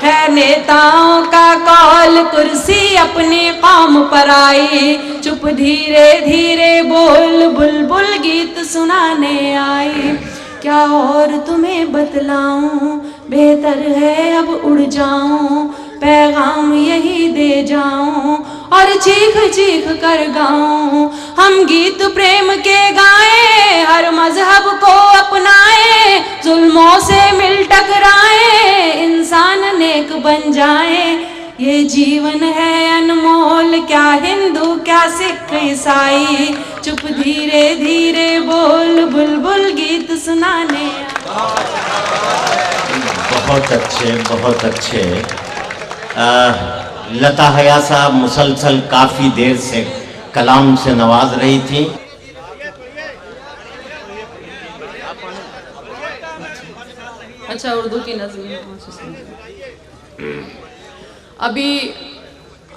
है नेताओं का कौल, कुर्सी अपनी कौम पर आई। चुप धीरे धीरे बोल बुलबुल गीत सुनाने आई। क्या और तुम्हें बतलाऊं, बेहतर है अब उड़ जाऊं, पैगाम यही दे जाऊं, और चीख चीख कर गाऊं। हम गीत प्रेम के गाएं, हर मजहब को अपनाएं, जुल्मों से मिल टकराएं, इंसान नेक बन जाएं। ये जीवन है अनमोल, क्या हिंदू क्या सिख ईसाई, चुप धीरे धीरे बोल, बुलबुल गीत सुनाने। बहुत अच्छे, बहुत अच्छे। लता हया साहब मुसलसल काफ़ी देर से कलाम से नवाज रही थी। अच्छा, उर्दू की नज़्म अभी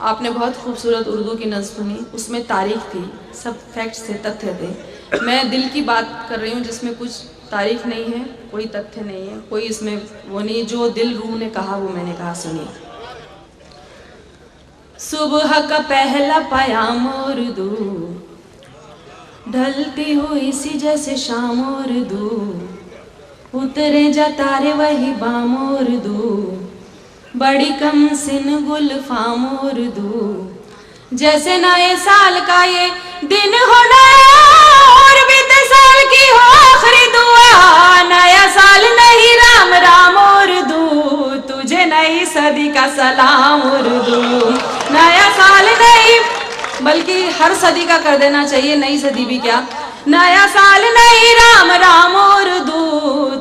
आपने बहुत खूबसूरत उर्दू की नज़्म सुनी, उसमें तारीख थी, सब फैक्ट्स थे, तथ्य थे। मैं दिल की बात कर रही हूँ जिसमें कुछ तारीख नहीं है, कोई तथ्य नहीं है, कोई इसमें वो नहीं, जो दिल रूह ने कहा वो मैंने कहा, सुनिए। सुबह का पहला पयाम उर्दू, ढलती हुई सी जैसे शाम उर्दू, उतरे जा तारे वही बाम उर्दू, बड़ी कम सिन गुल फाम उर्दू, जैसे नए साल का ये दिन हो नया और बीते साल की हो आखिरी दुआ, नया साल नहीं राम राम उर्दू, तुझे नई सदी का सलाम उर्दू। नया साल नहीं बल्कि हर सदी का कर देना चाहिए, नई सदी भी क्या, नया साल नहीं राम राम उर्दू,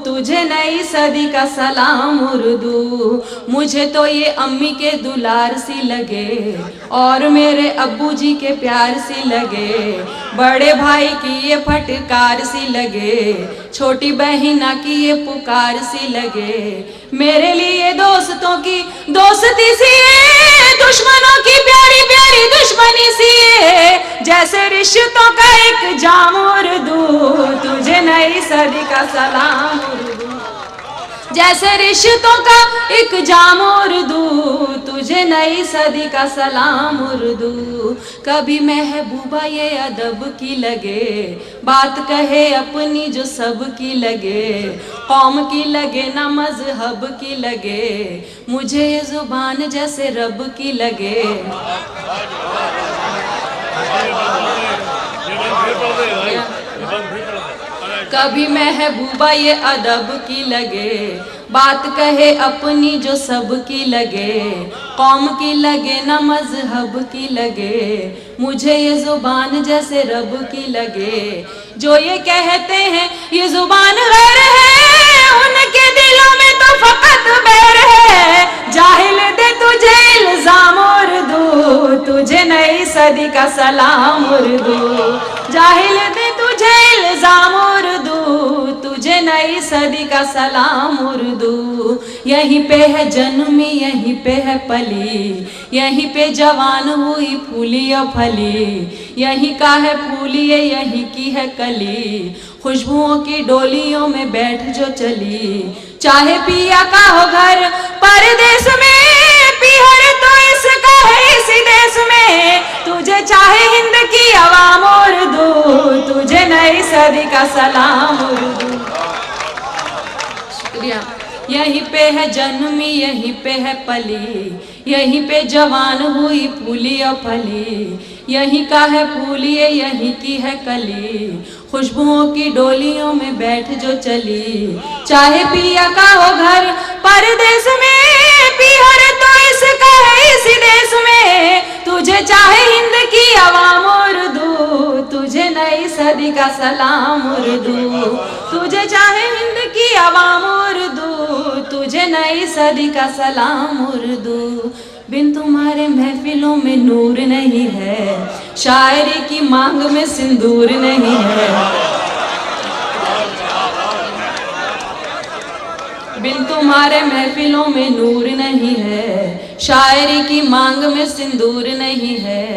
तुझे नई सदी का सलाम उर्दू। मुझे तो ये अम्मी के दुलार सी लगे और मेरे अब्बू जी के प्यार सी लगे, बड़े भाई की ये फटकार सी लगे, छोटी बहिना की ये पुकार सी लगे, मेरे लिए दोस्तों की दोस्ती सी है, दुश्मनों की प्यारी प्यारी दुश्मनी सी है, जैसे रिश्तों का एक जाम उर्दू, तुझे नई सदी का सलाम उर्दू, जैसे रिश्तों का एक जाम उर्दू, तुझे नई सदी का सलाम उर्दू। कभी महबूबा ये अदब की लगे, बात कहे अपनी जो सब की लगे, कौम की लगे ना मजहब की लगे, मुझे ये जुबान जैसे रब की लगे। कभी महबूबा ये अदब की लगे, बात कहे अपनी जो सब की लगे, कौम की लगे ना मजहब की लगे, मुझे ये जुबान जैसे रब की लगे। जो ये कहते हैं ये जुबान गैर है, उनके दिलों में तो फकत बैर है, जाहिल दे तुझे इल्जाम उर्दू, तुझे नई सदी का सलाम उर्दू, जाहिल दे तुझे इल्जाम उर्दू, तुझे नई सदी का सलाम उर्दू। यहीं पे है जन्मी यहीं पे है पली, यहीं पे जवान हुई फूली और फली, यहीं का है फूली यहीं की है कली, खुशबुओं की डोलियों में बैठ जो चली, चाहे पिया का हो घर परदेश में, पीहर तो इसका है इसी देश में, तुझे चाहे हिंद की आवाम उर्दू, तुझे नई सदी का सलाम उर्दू। शुक्रिया। यहीं पे है जन्मी यहीं पे है पली, यहीं पे जवान हुई फूली और फली, यहीं का है फूली यहीं की है कली, खुशबुओं की डोलियों में बैठ जो चली, चाहे पिया का हो घर परदेश में, पीहर तो इसका है इसी देश में, तुझे चाहे हिंद की आवाम उर्दू, तुझे नई सदी का सलाम उर्दू, तुझे चाहे हिंद की आवाम उर्दू, तुझे नई सदी का सलाम उर्दू। बिन तुम्हारे महफिलों में नूर नहीं है, शायरी की मांग में सिंदूर नहीं है, बिन तुम्हारे महफिलों में नूर नहीं है, शायरी की मांग में सिंदूर नहीं है,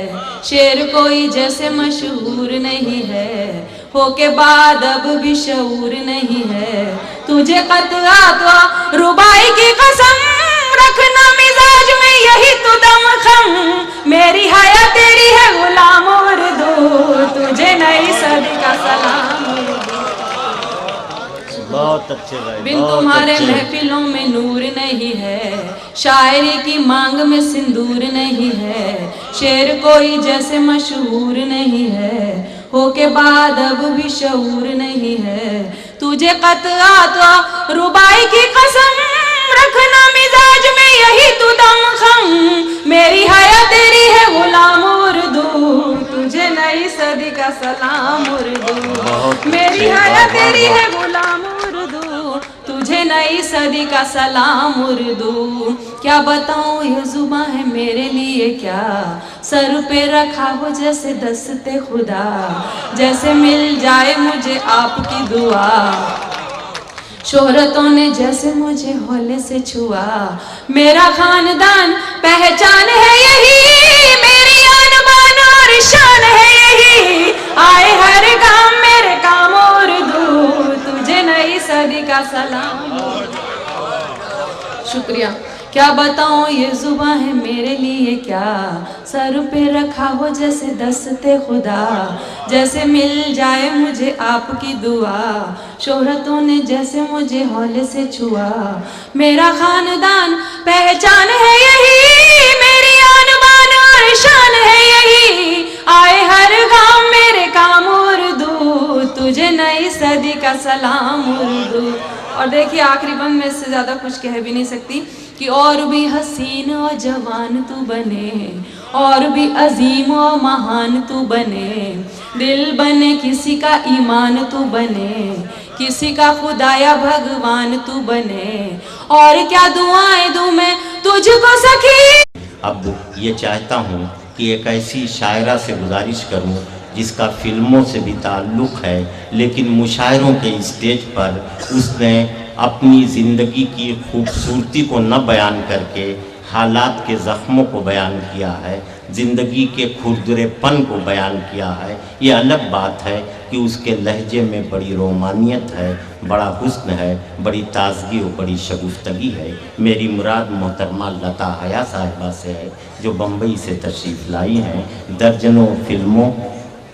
शेर कोई जैसे मशहूर नहीं है, हो के बाद अब भी शऊर नहीं है, तुझे कतआत रुबाई की कसम, रखना मिजाज में यही तो दमखम, मेरी हया तेरी है गुलाम उर्दू, तुझे नई सदी का सलाम उर्दू। बहुत अच्छे भाई। बिन तुम्हारे महफिलों में नूर नहीं है, शायरी की मांग में सिंदूर नहीं है, शेर कोई जैसे मशहूर नहीं है, हो के बाद अब भी शऊर नहीं है। तुझे कतआत रुबाई की कसम, रखना मिजाज में यही तू दमखम। मेरी हया तेरी है गुलाम उर्दू, तुझे नई सदी का सलाम उर्दू। मेरी हया तेरी है गुलाम उर्दू, तुझे नई सदी का सलाम उर्दू। क्या बताऊं ये जुबां है मेरे लिए क्या, सर पे रखा हो जैसे दस्ते खुदा, जैसे मिल जाए मुझे आपकी दुआ। शोहरतों ने जैसे मुझे हौले से छुआ, मेरा खानदान पहचान है यही, मेरी आन बान और शान है यही। आए हर काम मेरे काम उर्दू, तुझे नई सदी का सलाम। शुक्रिया। क्या बताऊं ये जुबां है मेरे लिए क्या, सर पे रखा हो जैसे दस्ते खुदा, जैसे मिल जाए मुझे आपकी दुआ। शोहरतों ने जैसे मुझे हौले से छुआ, मेरा खानदान पहचान है यही, मेरी आन बान और शान है यही। आए हर काम मेरे काम उर्दू, तुझे नई सदी का सलाम उर्दू। और देखिए आखिरी बंद में इससे ज़्यादा कुछ कह भी नहीं सकती कि और भी हसीन और जवान तू बने, और भी अजीम और महान तू बने। दिल बने किसी का ईमान तू बने, किसी का खुदा या भगवान तू बने। और क्या दुआएं दूं मैं तुझको सखी। अब ये चाहता हूँ कि एक ऐसी शायरा से गुजारिश करूँ जिसका फिल्मों से भी ताल्लुक़ है, लेकिन मुशायरों के स्टेज पर उसने अपनी ज़िंदगी की खूबसूरती को न बयान करके हालात के ज़ख्मों को बयान किया है, ज़िंदगी के खुरदरेपन को बयान किया है। ये अलग बात है कि उसके लहजे में बड़ी रोमानियत है, बड़ा हुस्न है, बड़ी ताजगी और बड़ी शगुफ्तगी है। मेरी मुराद मोहतरमा लता हया साहिबा से है, जो बम्बई से तशरीफ़ लाई हैं। दर्जनों फिल्मों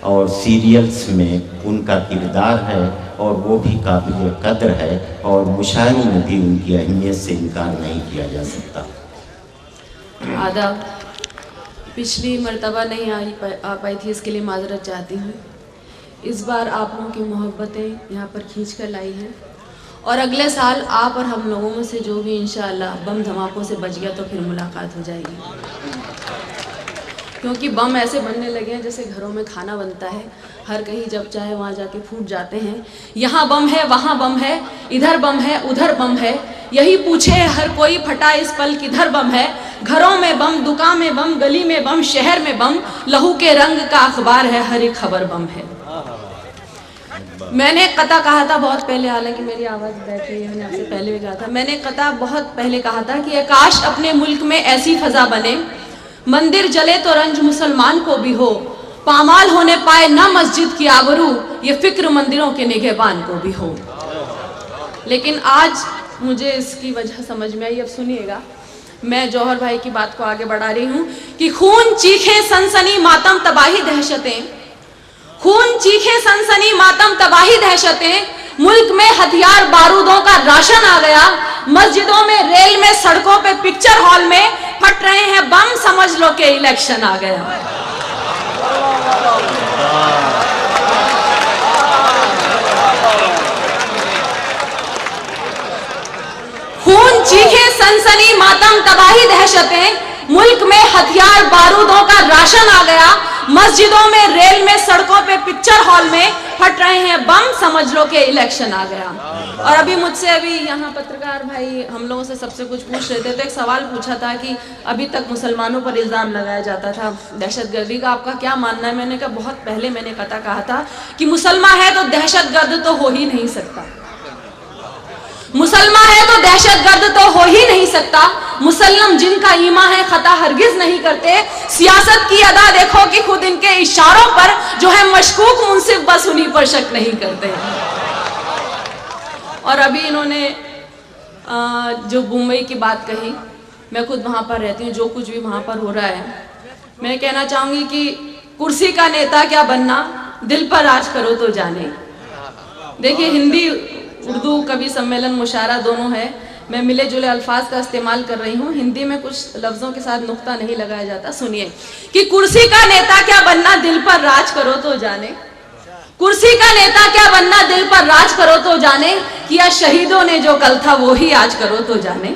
और सीरियल्स में उनका किरदार है और वो भी काबिल कद्र है, और मुशायरों में भी उनकी अहमियत से इनकार नहीं किया जा सकता। आदाब। पिछली मर्तबा नहीं आ पाई थी, इसके लिए माजरत चाहती हूँ। इस बार आप लोगों की मोहब्बतें यहाँ पर खींच कर लाई हैं, और अगले साल आप और हम लोगों में से जो भी इंशाअल्लाह बम धमाकों से बच गया तो फिर मुलाकात हो जाएगी। क्योंकि बम ऐसे बनने लगे हैं जैसे घरों में खाना बनता है, हर कहीं जब चाहे वहाँ जाके फूट जाते हैं। यहाँ बम है, वहाँ बम है, इधर बम है, उधर बम है, यही पूछे हर कोई फटा इस पल किधर बम है। घरों में बम, दुकान में बम, गली में बम, शहर में बम, लहू के रंग का अखबार है, हर एक खबर बम है। मैंने कता कहा था बहुत पहले, हालांकि मेरी आवाज़ बैठ रही है, मैंने आपसे पहले भी कहा था, मैंने कता बहुत पहले कहा था कि काश अपने मुल्क में ऐसी फ़ज़ा बने, मंदिर जले तो रंज मुसलमान को भी हो, पामाल होने पाए ना मस्जिद की आबरू, ये फिक्र मंदिरों के निगहबान को भी हो। लेकिन आज मुझे इसकी वजह समझ में आई। अब सुनिएगा, मैं जौहर भाई की बात को आगे बढ़ा रही हूँ कि खून चीखे सनसनी मातम तबाही दहशतें, खून चीखे सनसनी मातम तबाही दहशतें, मुल्क में हथियार बारूदों का राशन आ गया, मस्जिदों में, रेल में, सड़कों पे, पिक्चर हॉल में फट रहे हैं बम, समझ लो कि इलेक्शन आ गया। खून चीखे सनसनी मातम तबाही दहशतें, मुल्क में हथियार बारूदों का राशन आ गया, मस्जिदों में, रेल में, सड़कों पे, पिक्चर हॉल में फट रहे हैं बम, समझ लो कि इलेक्शन आ गया। और अभी मुझसे यहाँ पत्रकार भाई हम लोगों से सबसे कुछ पूछ रहे थे, तो एक सवाल पूछा था कि अभी तक मुसलमानों पर इल्ज़ाम लगाया जाता था दहशतगर्दी का, आपका क्या मानना है? मैंने कहा बहुत पहले मैंने कहा था कि मुसलमान है तो दहशतगर्द तो हो ही नहीं सकता, मुसलमान है तो दहशतगर्द तो हो ही नहीं सकता। मुसल्लम जिनका ईमान है खता हरगिज नहीं करते। सियासत की अदा देखो कि खुद इनके इशारों पर जो है मशकूक मुंसिफ बस उन्हीं पर शक नहीं करते। और अभी इन्होंने जो मुंबई की बात कही, मैं खुद वहाँ पर रहती हूँ, जो कुछ भी वहाँ पर हो रहा है, मैं कहना चाहूँगी कि कुर्सी का नेता क्या बनना, दिल पर राज करो तो जाने। देखिए हिंदी उर्दू कवि सम्मेलन मुशायरा दोनों है, मैं मिले जुले अल्फाज का इस्तेमाल कर रही हूँ। हिंदी में कुछ लफ्जों के साथ नुक्ता नहीं लगाया जाता। सुनिए कि कुर्सी का नेता क्या बनना, दिल पर राज करो तो जाने। कुर्सी का नेता क्या बनना, दिल पर राज करो तो जाने। किया शहीदों ने जो कल था वो ही आज करो तो जाने।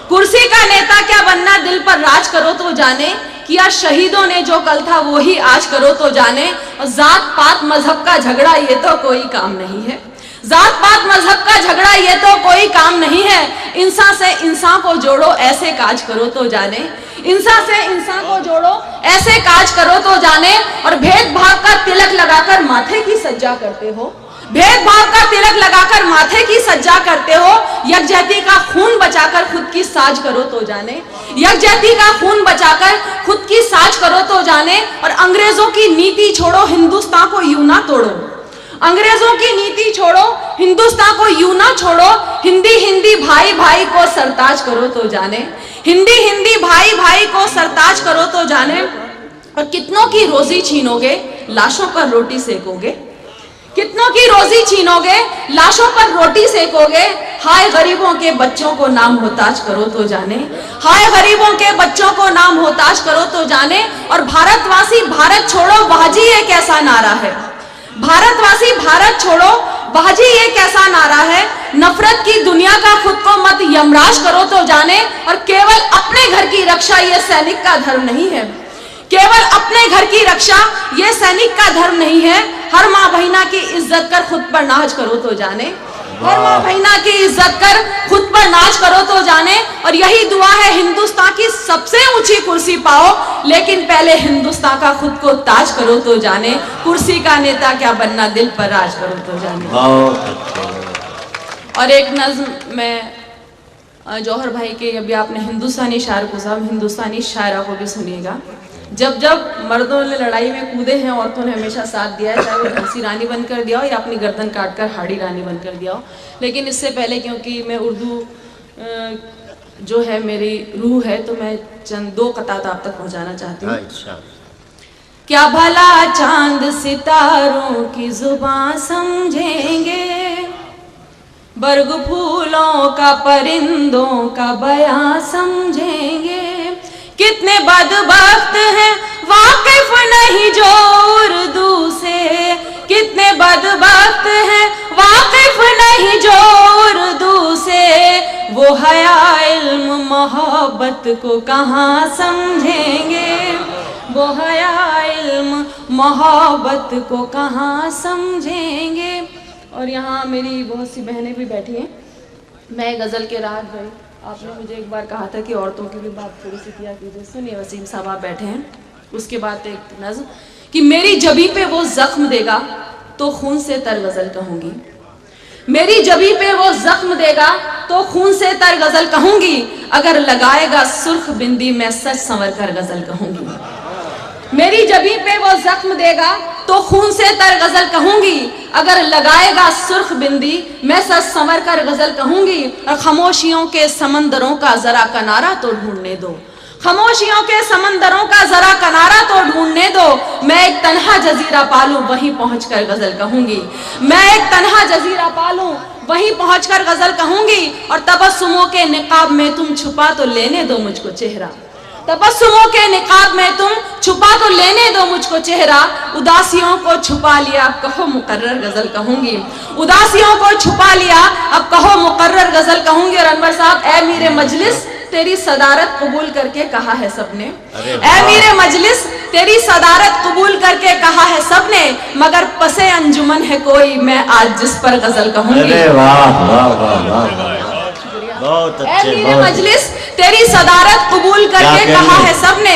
कुर्सी का नेता क्या बनना, दिल पर राज करो तो जाने। किया शहीदों ने जो कल था वो ही आज करो तो जाने। और जात पात मजहब का झगड़ा ये तो कोई काम नहीं है। जात पात मजहब का झगड़ा ये तो कोई काम नहीं है। इंसान से इंसान को जोड़ो ऐसे काज करो तो जाने। इंसान से इंसान को जोड़ो ऐसे काज करो तो जाने। और भेदभाव का तिलक लगाकर माथे की सज्जा करते हो। भेदभाव का तिलक लगाकर माथे की सज्जा करते हो। यकजहती का खून बचाकर खुद की साज करो तो जाने। यकजहती का खून बचाकर खुद की साज करो तो जाने। और अंग्रेजों की नीति छोड़ो, हिंदुस्तान को यूं ना तोड़ो। अंग्रेजों की नीति छोड़ो, हिंदुस्तान को यूं ना छोड़ो। हिंदी हिंदी भाई भाई को सरताज करो तो जाने। हिंदी हिंदी भाई भाई को सरताज करो तो जाने। और कितनों की रोजी छीनोगे, लाशों पर रोटी सेकोगे। कितनों की रोजी छीनोगे, लाशों पर रोटी सेकोगे। हाय गरीबों के बच्चों को नाम मोहताज करो तो जाने। हाय गरीबों के बच्चों को नाम मोहताज करो तो जाने। और भारतवासी भारत छोड़ो बाजी ये कैसा नारा है। भारतवासी भारत छोड़ो बाजी ये कैसा नारा है। नफरत की दुनिया का खुद को मत यमराज करो तो जाने। और केवल अपने घर की रक्षा ये सैनिक का धर्म नहीं है। केवल अपने घर की रक्षा ये सैनिक का धर्म नहीं है। हर माँ बहिना की इज्जत कर खुद पर नाज करो तो जाने। हर माँ बहिना की इज्जत कर खुद पर नाज करो तो जाने। और यही दुआ है हिंदुस्तान की सबसे ऊंची कुर्सी पाओ, लेकिन पहले हिंदुस्तान का खुद को ताज करो तो जाने। कुर्सी का नेता क्या बनना, दिल पर राज करो तो जाने। और एक नज्म में जौहर भाई के, अभी आपने हिंदुस्तानी शायर को, साहब हिंदुस्तानी शायरा को भी सुनिएगा। जब जब मर्दों ने लड़ाई में कूदे हैं, औरतों ने हमेशा साथ दिया है, चाहे वो झांसी रानी बनकर दिया हो या अपनी गर्दन काटकर हाड़ी रानी बनकर दिया हो। लेकिन इससे पहले, क्योंकि मैं उर्दू जो है मेरी रूह है, तो मैं चंद दो कतात आप तक पहुंचाना चाहती हूँ। अच्छा। क्या भला चांद सितारों की जुबान समझेंगे, बर्ग फूलों का परिंदों का बयां समझेंगे। कितने बदबख्त हैं वाकिफ नहीं जो उर्दू से। कितने बदबख्त हैं वाकिफ नहीं जो उर्दू से। वो हया इल्म मोहब्बत को कहाँ समझेंगे। वो हया इल्म मोहब्बत को कहाँ समझेंगे। और यहाँ मेरी बहुत सी बहनें भी बैठी हैं। मैं गज़ल के राग भाई, आपने मुझे एक बार कहा था कि औरतों की भी बात थोड़ी सी किया कीजिए। सुनिए, वसीम साहब आप बैठे हैं। उसके बाद एक नज़्म कि मेरी जबी पे वो जख्म देगा तो खून से तर गज़ल कहूँगी। मेरी जबी पे वो जख्म देगा तो खून से तर गज़ल कहूँगी। अगर लगाएगा सुर्ख बिंदी मैं सच संवर कर गज़ल कहूँगी। मेरी जबी पे वो जख्म देगा तो खून से तर गज़ल कहूँगी। अगर लगाएगा सुर्ख बिंदी मैं सच संवर कर गज़ल कहूँगी। और खामोशियों के समंदरों का जरा किनारा तो ढूंढने दो। खामोशियों के समंदरों का जरा किनारा तो ढूंढने दो। मैं एक तन्हा जजीरा पालूं वहीं पहुंचकर गज़ल कहूँगी। मैं एक तन्हा जजीरा पालूं वहीं पहुंचकर गज़ल कहूँगी। और तबस्सुमों के निकाब में तुम छुपा तो लेने दो मुझको चेहरा। तबस्सुमों के निकाब में तुम छुपा तो लेने दो मुझको चेहरा। उदासियों को छुपा लिया अब कहो मुकर्रर गज़ल कहूँगी। उदासियों को छुपा लिया अब कहो मुकर्रर गज़ल कहूँगी। और अनवर साहब, ए मेरे मजलिस तेरी सदारत कबूल करके कहा है सबने। ए मेरे मजलिस तेरी सदारत कबूल करके कहा है सबने। मगर पसे अंजुमन है कोई मैं आज जिस पर गज़ल कहूँगी। बहुत ए अच्छे, मेरे मजलिस तेरी सदारत कबूल करके कहा है सबने।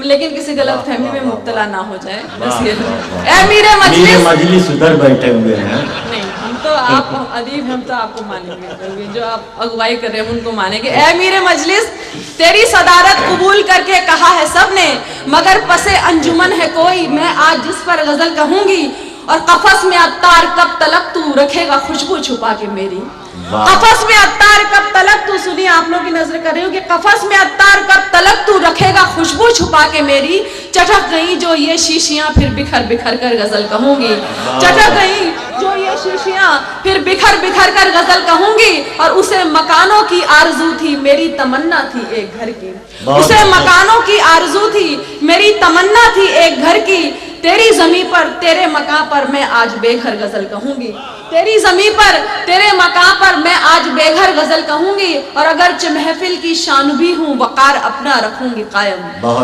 लेकिन किसी गलत फहमी में मुब्तला ना हो जाए, बस ये। ए मेरे मजलिस उधर बैठे हुए हैं। नहीं, हम तो आप अदीब, हम तो आपको मानेंगे, जो आप अगुवाई कर रहे हैं उनको मानेंगे। ए मेरे मजलिस तेरी सदारत कबूल करके कहा है सबने। मगर पसे अंजुमन है कोई मैं आज जिस पर गज़ल कहूँगी। और कफस में अत्तार कब तलक तू रखेगा खुशबू छुपा के मेरी। कफस में अत्तार कब तलक तू, सुनिए आप लोग की नजर कर रही हूँ कि कफस में अत्तार कब तलक तू रखेगा खुशबू छुपा के मेरी। चटक गई जो ये शीशियां फिर बिखर बिखर कर गज़ल कहूँगी। चटक गई जो ये शीशियां, फिर बिखर बिखर कर गजल कहूंगी। और उसे मकानों की आरजू थी, मेरी तमन्ना थी एक घर की। उसे मकानों की आरजू थी, मेरी तमन्ना थी एक घर की। तेरी ज़मीं पर तेरे मकान पर मैं आज बेघर गजल कहूंगी। तेरी ज़मीं पर तेरे मकान पर मैं आज बेघर गजल कहूंगी। और अगरचे महफिल की शान भी हूँ, वकार अपना रखूंगी कायम।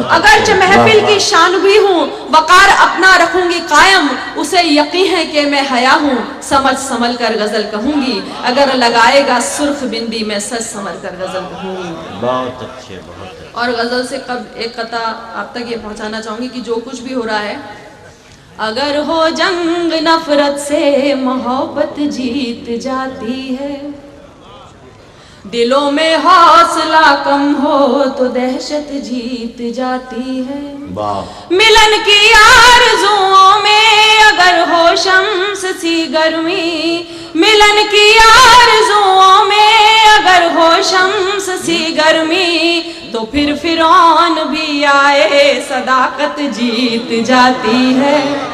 अगरचे महफिल की शान भी हूँ, वकार अपना रखूंगी कायम। उसे यकीन है कि मैं हया हूँ, समझ संभल कर गजल कहूंगी। अगर लगाएगा सुर्ख बिंदी, मैं सच संभल कर गजल कहूंगी। बहुत अच्छे, बहुत अच्छे। और गजल से कब एक कथा आप तक ये पहुंचाना चाहूंगी कि जो कुछ भी हो रहा है, अगर हो जंग नफरत से मोहब्बत जीत जाती है। दिलों में हौसला कम हो तो दहशत जीत जाती है। मिलन की आरज़ुओं में अगर हो शम्स सी गर्मी, मिलन की आरज़ुओं में अगर हो शम्स सी गर्मी, तो फिर फिरौन भी आए सदाकत जीत जाती है।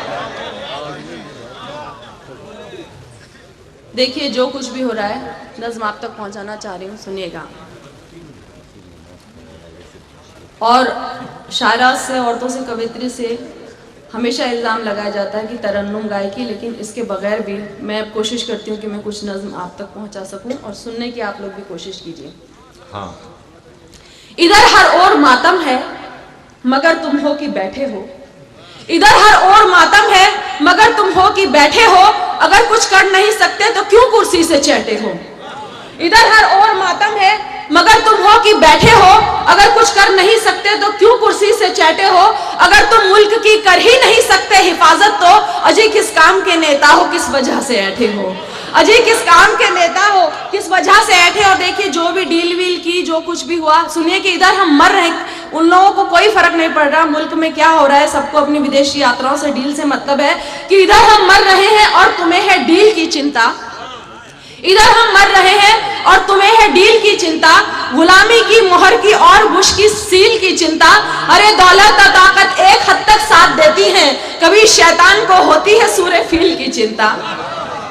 देखिए जो कुछ भी हो रहा है, नज़्म आप तक पहुंचाना चाह रही हूँ, सुनिएगा। और शायरा से, औरतों से, कवित्री से हमेशा इल्ज़ाम लगाया जाता है कि तरन्नुम गायकी, लेकिन इसके बगैर भी मैं कोशिश करती हूँ कि मैं कुछ नज़्म आप तक पहुंचा सकूं और सुनने की आप लोग भी कोशिश कीजिए। हाँ। इधर हर ओर मातम है मगर तुम हो कि बैठे हो। इधर हर ओर मातम है मगर तुम हो कि बैठे हो। अगर कुछ कर नहीं सकते तो क्यों कुर्सी से चैटे हो। इधर हर ओर मातम है मगर तुम हो कि बैठे हो। अगर कुछ कर नहीं सकते तो क्यों कुर्सी से चैटे हो। अगर तुम मुल्क की कर ही नहीं सकते हिफाजत, तो अजय किस काम के नेता हो, किस वजह से ऐठे हो। अजय किस काम के नेता हो, किस वजह से ऐठे। और देखिए जो भी डील वील की, जो कुछ भी हुआ, सुनिए कि इधर हम मर रहे हैं, उन लोगों को कोई फर्क नहीं पड़ रहा मुल्क में क्या हो रहा है। सबको अपनी विदेशी यात्राओं से, डील से मतलब है कि इधर हम मर रहे हैं और तुम्हें है डील की चिंता। इधर हम मर रहे हैं और तुम्हें है डील की चिंता, गुलामी की मोहर की और बुश की सील की चिंता। अरे दौलत और ताकत एक हद तक साथ देती हैं, कभी शैतान को होती है सूरे फील की चिंता।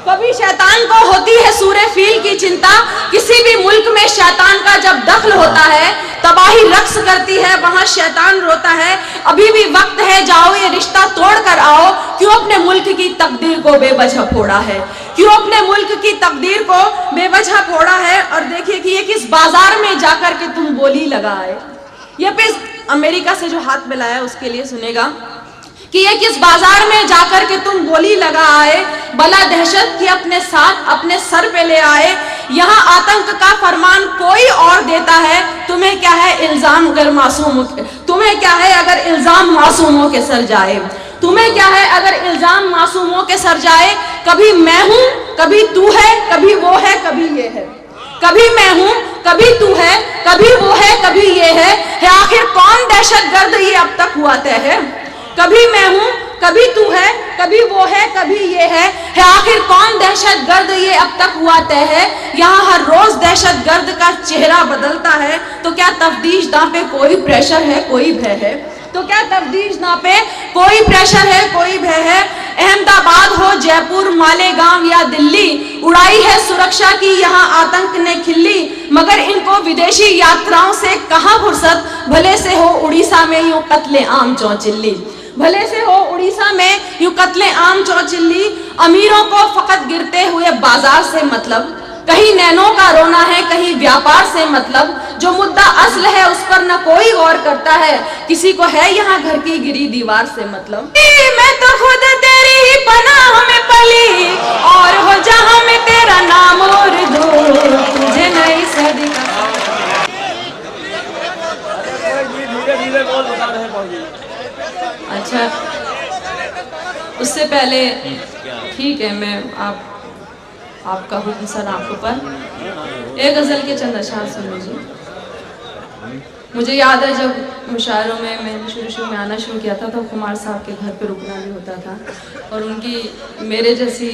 कभी शैतान को होती है सूरे फील की चिंता। किसी भी मुल्क में शैतान का जब दखल होता है, तबाही रक्स करती है, वहां शैतान रोता है। अभी भी वक्त है, जाओ ये रिश्ता तोड़ कर आओ। क्यों अपने मुल्क की तकदीर को बेवजह फोड़ा है, क्यों अपने मुल्क की तकदीर को बेवजह फोड़ा है। और देखिए कि ये किस बाजार में जाकर के तुम बोली लगाए। ये पे अमेरिका से जो हाथ मिलाया उसके लिए सुनेगा कि ये किस बाजार में जाकर के तुम गोली लगा आए। बला दहशत की अपने साथ अपने सर पे ले आए। यहाँ आतंक का फरमान कोई और देता है, तुम्हें क्या है इल्जाम अगर मासूम, तुम्हें क्या है अगर इल्जाम मासूमों के सर जाए। तुम्हें क्या है अगर इल्जाम मासूमों के सर जाए। कभी मैं हूँ, कभी तू है, कभी वो है, कभी ये है। कभी मैं हूँ, कभी तू है, कभी वो है, कभी ये है। आखिर कौन दहशतगर्द ये अब तक हुआ तय है। कभी मैं हूँ, कभी तू है, कभी वो है, कभी ये है। आखिर कौन दहशतगर्द ये अब तक हुआ तय है। यहाँ हर रोज दहशतगर्द का चेहरा बदलता है। तो क्या तफ्तीश दां पे कोई प्रेशर है, कोई भय है। तो क्या तफ्तीश दां पे कोई प्रेशर है, कोई भय है। अहमदाबाद हो, जयपुर, मालेगांव या दिल्ली, उड़ाई है सुरक्षा की यहाँ आतंक ने खिल्ली। मगर इनको विदेशी यात्राओं से कहाँ फुर्सत, भले से हो उड़ीसा में यूं कत्ले आम चौचिल्ली। भले से हो उड़ीसा में यूं कत्ले आम चौचिल्ली। अमीरों को फकत गिरते हुए बाजार से मतलब, कहीं नैनों का रोना है, कहीं व्यापार से मतलब। जो मुद्दा असल है उस पर न कोई गौर करता है, किसी को है यहाँ घर की गिरी दीवार से मतलब। मैं तो खुद तेरी ही पनाह में पली, और हो जहाँ में तेरा नाम और दो, तुझे नहीं सदी का। अच्छा, उससे पहले ठीक है, मैं आपका हुक्म सर आंखों पर। एक गजल के चंद अशआर सुन लीजिए। मुझे याद है जब मुशायरों में मैंने शुरू में आना शुरू किया था तो कुमार साहब के घर पे रुकना भी होता था। और उनकी मेरे जैसी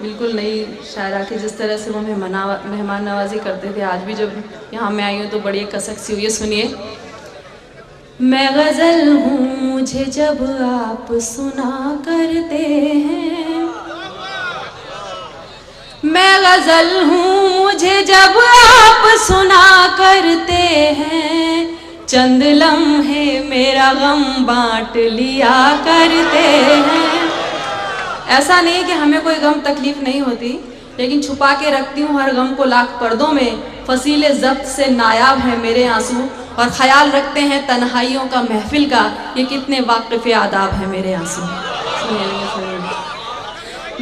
बिल्कुल नई शायरा की जिस तरह से वो मेहमान नवाजी करते थे, आज भी जब यहाँ मैं आई हूँ तो बड़ी कसक सी हुई है। सुनिए। मैं गज़ल हूँ मुझे जब आप सुना करते हैं, मैं गजल हूँ मुझे जब आप सुना करते हैं, चंद लम्हे मेरा गम बांट लिया करते हैं। ऐसा नहीं कि हमें कोई गम तकलीफ नहीं होती, लेकिन छुपा के रखती हूँ हर गम को लाख पर्दों में। फसीले ज़ब्त से नायाब है मेरे आंसू, और ख्याल रखते हैं तन्हाइयों का महफिल का, ये कितने वाकिफ़ आदाब है मेरे आंसू।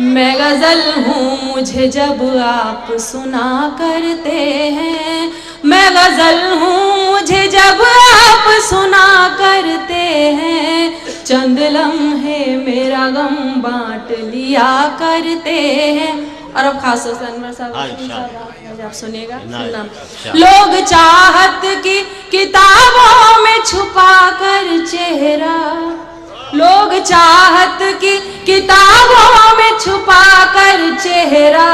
मैं गजल हूँ मुझे जब आप सुना करते हैं, मैं गजल हूँ मुझे जब आप सुना करते हैं, चंद लम्हे मेरा गम बांट लिया करते हैं। और अब खास तौर से अनवर साहब आप सुनिएगा। लोग चाहत की किताबों में छुपा कर चेहरा, लोग चाहत की किताबों में छुपा कर चेहरा,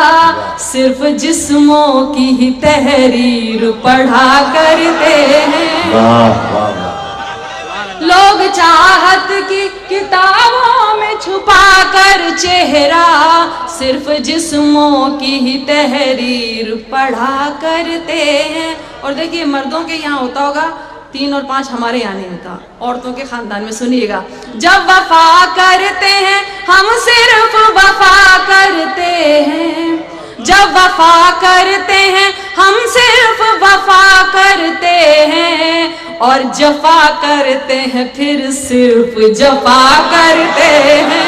सिर्फ जिस्मों की ही तहरीर पढ़ा करते हैं। लोग चाहत की किताबों में छुपा कर चेहरा, सिर्फ जिस्मों की ही तहरीर पढ़ा करते हैं। और देखिए मर्दों के यहाँ होता होगा 3 और 5, हमारे यहाँ नहीं होता, औरतों के खानदान में। सुनिएगा, जब वफा करते हैं हम सिर्फ वफा करते हैं, जब वफा करते हैं हम सिर्फ वफा करते हैं, और जफा करते हैं फिर सिर्फ जफा करते हैं।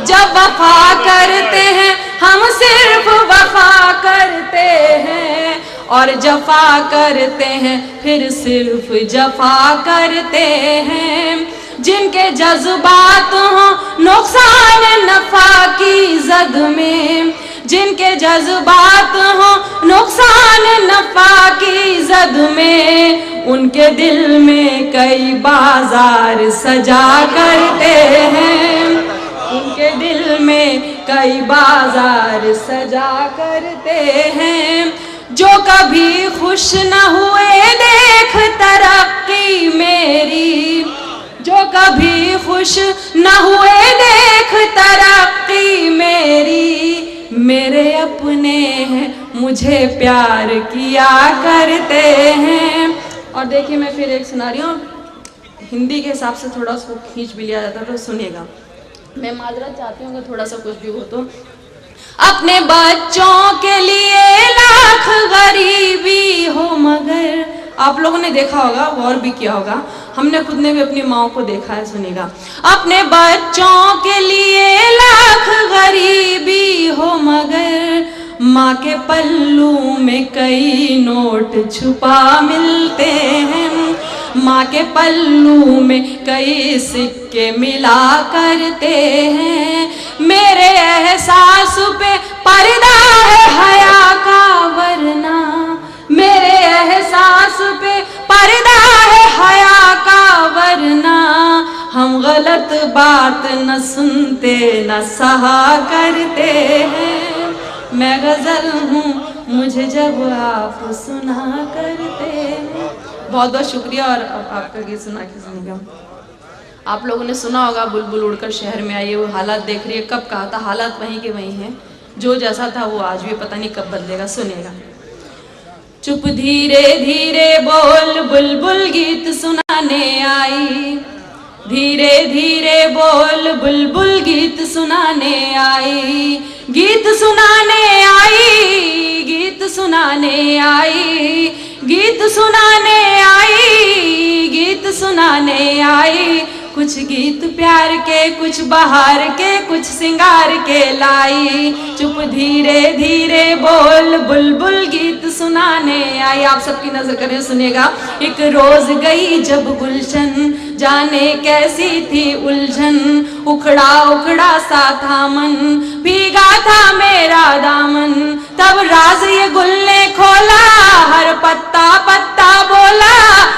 जब वफा करते हैं हम सिर्फ वफा करते हैं, और जफा करते हैं फिर सिर्फ जफा करते हैं। जिनके जज्बात हों नुकसान नफा की जद में, जिनके जज्बात हों नुकसान नफा की जद में, उनके दिल में कई बाजार सजा करते हैं, उनके दिल में कई बाजार सजा करते हैं। जो कभी खुश न हुए देख तरक्की मेरी, जो कभी खुश न हुए देख तरक्की मेरी, मेरे अपने हैं मुझे प्यार किया करते हैं। और देखिए मैं फिर एक सुना रही हूँ, हिंदी के हिसाब से थोड़ा उसको खींच भी लिया जाता है, तो सुनिएगा। मैं माजरत चाहती हूँ कि थोड़ा सा कुछ भी हो तो। अपने बच्चों के लिए लाख गरीबी हो, मगर आप लोगों ने देखा होगा, गौर भी किया होगा, हमने खुद ने भी अपनी माओ को देखा है। सुनिएगा, अपने बच्चों के लिए लाख गरीबी हो, मगर माँ के पल्लू में कई नोट छुपा मिलते हैं, माँ के पल्लू में कई सिक्के मिला करते हैं। मेरे एहसास पे पर्दा है हया का, वरना मेरे एहसास पे पर्दा है हया का, वरना हम गलत बात न सुनते न सहा करते हैं। मैं गजल हूँ मुझे जब आप सुना करते हैं। बहुत बहुत शुक्रिया। और अब आपका गीत सुना के सुनिएगा। आप लोगों ने सुना होगा, बुलबुल उड़कर शहर में आई है, वो हालात देख रही है। कब कहा था, हालात वहीं के वहीं हैं, जो जैसा था वो आज भी, पता नहीं कब बदलेगा। सुनिएगा। चुप धीरे धीरे बोल बुलबुल गीत सुनाने आई, धीरे धीरे बोल बुलबुल गीत सुनाने आई, गीत सुनाने आई, गीत सुनाने आई, गीत सुनाने आई, गीत सुनाने आई। कुछ गीत प्यार के, कुछ बहार के, कुछ सिंगार के लाई। चुप धीरे धीरे बोल बुलबुल गीत सुनाने आई। आप सबकी नजर करें, सुनिएगा। एक रोज गई जब गुलशन, जाने कैसी थी उलझन, उखड़ा उखड़ा सा था मन, भीगा था मेरा दामन। तब राज ये गुल ने खोला, हर पत्ता पत्ता बोला,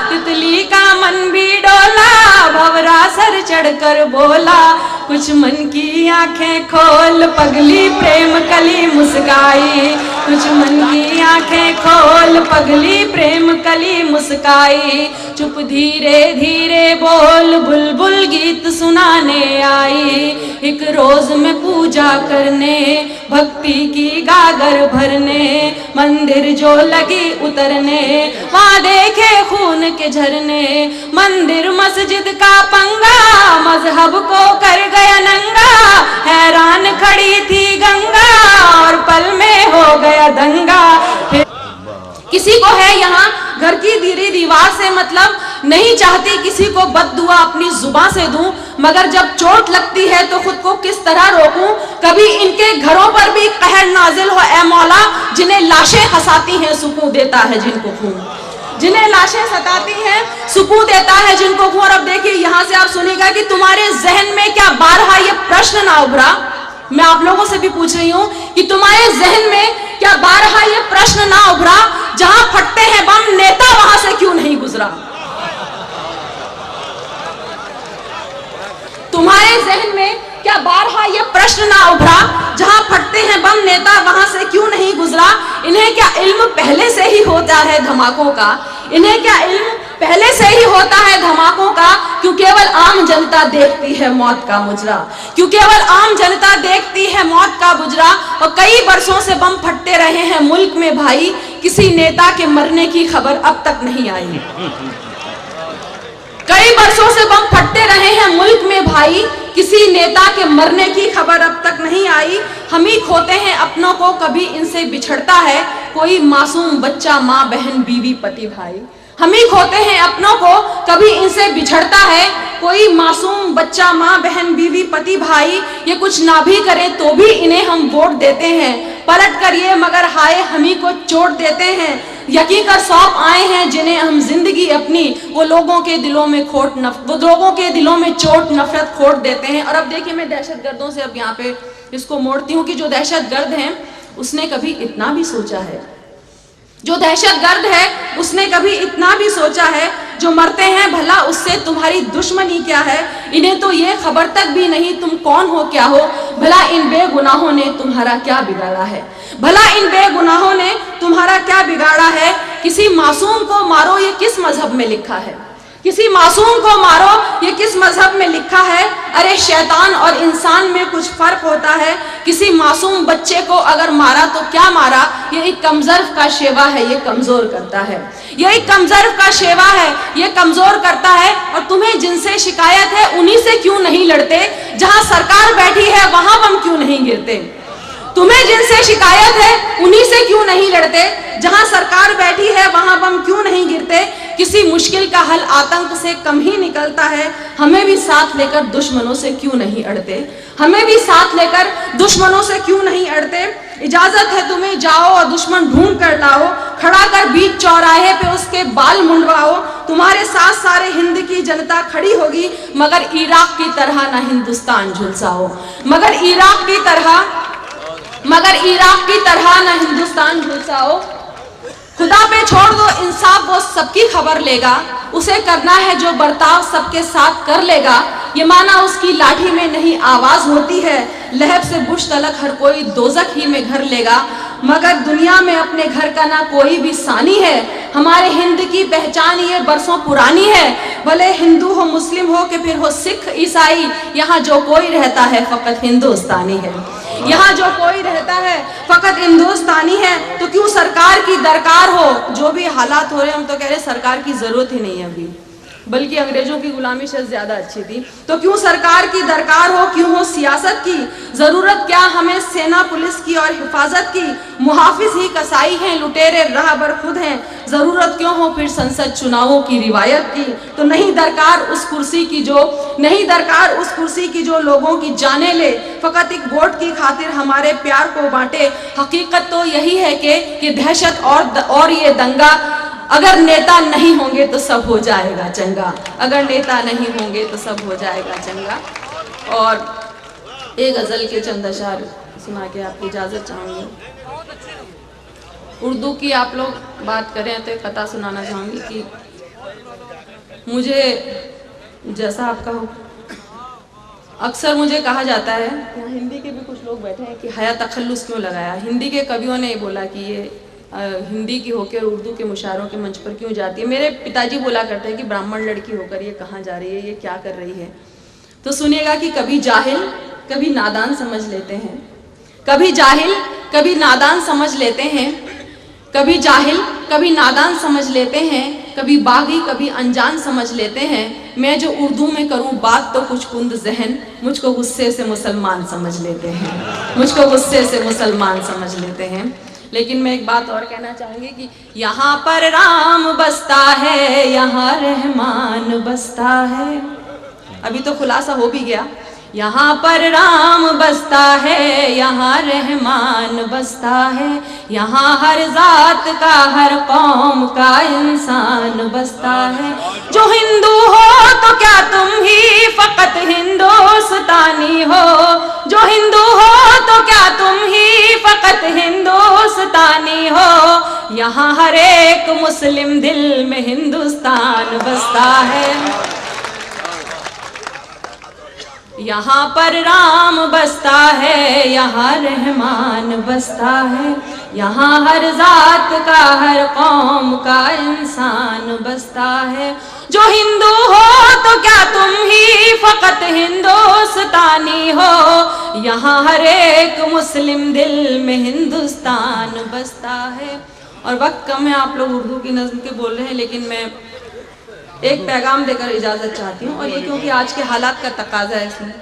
तितली का मन भी डोला, भंवरा सर चढ़कर बोला, कुछ मन की आंखें खोल, पगली प्रेम कली मुस्काई, दुश्मन की आंखें खोल पगली प्रेम कली मुस्काई, चुप धीरे धीरे बोल बुलबुल गीत सुनाने आई। एक रोज में पूजा करने भक्ति की गागर भरने, मंदिर जो लगी उतरने वहाँ देखे खून के झरने। मंदिर मस्जिद का पंगा मजहब को कर गया नंगा, हैरान खड़ी थी गंगा और पल में हो गया दंगा। किसी को है यहाँ घर की दीरी दीवार से मतलब, नहीं चाहती किसी को बद्दुआ अपनी जुबान से दूं, मगर जब चोट लगती है तो खुद को किस तरह रोकूं। कभी इनके घरों पर भी कहर नाजिल हो ऐ मौला, जिन्हें लाशें हंसाती हैं सुकून देता है जिनको खून, जिन्हें लाशें सताती हैं सुकून देता है जिनको खून। और अब देखिए यहाँ से आप सुनिएगा कि तुम्हारे जहन में क्या बारहा ये प्रश्न ना उभरा, मैं आप लोगों से भी पूछ रही हूँ कि तुम्हारे जहन में क्या बारहा ये प्रश्न ना उभरा, जहां फटते हैं बम नेता वहां से क्यों नहीं गुजरा। तुम्हारे जहन में क्या बारहा ये प्रश्न ना उभरा, जहां फटते हैं बम नेता वहां से क्यों नहीं गुजरा। इन्हें क्या इल्म पहले से ही होता है धमाकों का, इन्हें क्या इल्म पहले से ही होता है धमाकों का, क्यों केवल आम जनता देखती है मौत का मुजरा, क्यों केवल आम जनता देखती है मौत का मुजरा। और कई बरसों से बम फटते रहे हैं मुल्क में भाई, किसी नेता के मरने की खबर अब तक नहीं आई। कई बरसों से बम फटते रहे हैं मुल्क में भाई, किसी नेता के मरने की खबर अब तक नहीं आई। हम ही खोते हैं अपनों को, कभी इनसे बिछड़ता है कोई मासूम बच्चा, माँ बहन बीवी पति भाई। हम ही खोते हैं अपनों को, कभी इनसे बिछड़ता है कोई मासूम बच्चा, माँ बहन बीवी पति भाई। ये कुछ ना भी करें तो भी इन्हें हम वोट देते हैं, पलट कर ये मगर हाय हम ही को चोट देते हैं। यकीन कर सौंप आए हैं जिन्हें हम जिंदगी अपनी, वो लोगों के दिलों में चोट नफरत खोट देते हैं। और अब देखिए मैं दहशतगर्दों से अब यहाँ पे इसको मोड़ती हूँ कि जो दहशतगर्द हैं उसने कभी इतना भी सोचा है, जो दहशतगर्द है उसने कभी इतना भी सोचा है, जो मरते हैं भला उससे तुम्हारी दुश्मनी क्या है। इन्हें तो ये खबर तक भी नहीं तुम कौन हो क्या हो, भला इन बेगुनाहों ने तुम्हारा क्या बिगाड़ा है, भला इन बेगुनाहों ने तुम्हारा क्या बिगाड़ा है। किसी मासूम को मारो ये किस मजहब में लिखा है, किसी मासूम को मारो ये किस मजहब में लिखा है। अरे शैतान और इंसान में कुछ फर्क होता है, किसी मासूम बच्चे को अगर मारा तो क्या मारा, ये एक कमजोर का शेवा है, ये कमजोर करता है, ये एक कमजोर का शेवा है, ये कमजोर करता है। और तुम्हें जिनसे शिकायत है उन्हीं से क्यों नहीं लड़ते, जहां सरकार बैठी है वहां बम क्यों नहीं गिरते। तुम्हें जिनसे शिकायत है उन्हीं से क्यों नहीं लड़ते, जहां सरकार बैठी है वहां बम क्यों नहीं गिरते। किसी मुश्किल का हल आतंक से कम ही निकलता है, हमें भी साथ लेकर दुश्मनों से क्यों नहीं अड़ते, हमें भी साथ लेकर दुश्मनों से क्यों नहीं अड़ते। इजाजत है तुम्हें जाओ और दुश्मन ढूंढ कर लाओ, खड़ा कर बीच चौराहे पे उसके बाल मुंडवाओ। तुम्हारे साथ सारे हिंद की जनता खड़ी होगी, मगर इराक की तरह ना हिंदुस्तान झुलसाओ, मगर इराक की तरह ना हिंदुस्तान झुलसाओ। खुदा पे छोड़ दो इंसाफ, वो सबकी खबर लेगा, उसे करना है जो बर्ताव सबके साथ कर लेगा। ये माना उसकी लाठी में नहीं आवाज होती है, लहब से बुश तलक हर कोई दोजख ही में घर लेगा। मगर दुनिया में अपने घर का ना कोई भी सानी है, हमारे हिंद की पहचान ये बरसों पुरानी है। भले हिंदू हो मुस्लिम हो कि फिर हो सिख ईसाई, यहाँ जो कोई रहता है फकत हिंदुस्तानी है, यहाँ जो कोई रहता है फकत हिंदुस्तानी है। तो क्यों सरकार की दरकार हो, जो भी हालात हो रहे हम तो कह रहे सरकार की जरूरत ही नहीं है अभी, बल्कि अंग्रेजों की गुलामी शायद ज्यादा अच्छी थी। तो क्यों सरकार की दरकार हो, क्यों हो सियासत की जरूरत, क्या हमें सेना पुलिस की और हिफाजत की। मुहाफिज ही कसाई हैं, लुटेरे राहबर खुद हैं, जरूरत क्यों हो फिर संसद चुनावों की रिवायत की। तो नहीं दरकार उस कुर्सी की जो लोगों की जाने ले, फकत एक वोट की खातिर हमारे प्यार को बांटे। हकीकत तो यही है कि दहशत और ये दंगा, अगर नेता नहीं होंगे तो सब हो जाएगा चंगा, अगर नेता नहीं होंगे तो सब हो जाएगा चंगा। और एक गजल के चंद अशार सुना के आपकी इजाजत चाहूंगी। उर्दू की आप लोग बात करें तो एक कथा सुनाना चाहूंगी कि मुझे जैसा आपका हो अक्सर मुझे कहा जाता है, यहाँ हिंदी के भी कुछ लोग बैठे हैं, कि हया तखल्लुस क्यों लगाया। हिंदी के कवियों ने ये बोला कि ये हिंदी की होकर उर्दू के मुशायरों के मंच पर क्यों जाती है। मेरे पिताजी बोला करते हैं कि ब्राह्मण लड़की होकर ये कहाँ जा रही है, ये क्या कर रही है। तो सुनिएगा कि कभी जाहिल कभी नादान समझ लेते हैं, कभी जाहिल कभी नादान समझ लेते हैं, कभी जाहिल कभी नादान समझ लेते हैं, कभी बागी कभी अनजान समझ लेते हैं। मैं जो उर्दू में करूं बात तो कुछ कुंद जहन, मुझको गुस्से से मुसलमान समझ लेते हैं, मुझको गुस्से से मुसलमान समझ लेते हैं। लेकिन मैं एक बात और कहना चाहूंगी कि यहाँ पर राम बसता है, यहाँ रहमान बसता है। अभी तो खुलासा हो भी गया, यहाँ पर राम बसता है, यहाँ रहमान बसता है, यहाँ हर जात का हर कौम का इंसान बसता है। जो हिंदू हो तो क्या तुम ही फकत हिंदुस्तानी हो, जो हिंदू हो तो क्या तुम ही फकत हिंदुस्तानी हो। यहाँ हर एक मुस्लिम दिल में हिंदुस्तान बसता है। यहाँ पर राम बसता है, यहाँ रहमान बसता है, यहाँ हर जात का हर कौम का इंसान बसता है। जो हिंदू हो तो क्या तुम ही फकत हिंदुस्तानी हो, यहाँ हर एक मुस्लिम दिल में हिंदुस्तान बसता है। और वक्त कम है, आप लोग उर्दू की नज़्म के बोल रहे हैं, लेकिन मैं एक पैगाम देकर इजाज़त चाहती हूँ, और ये क्योंकि आज के हालात का तकाजा है इसमें।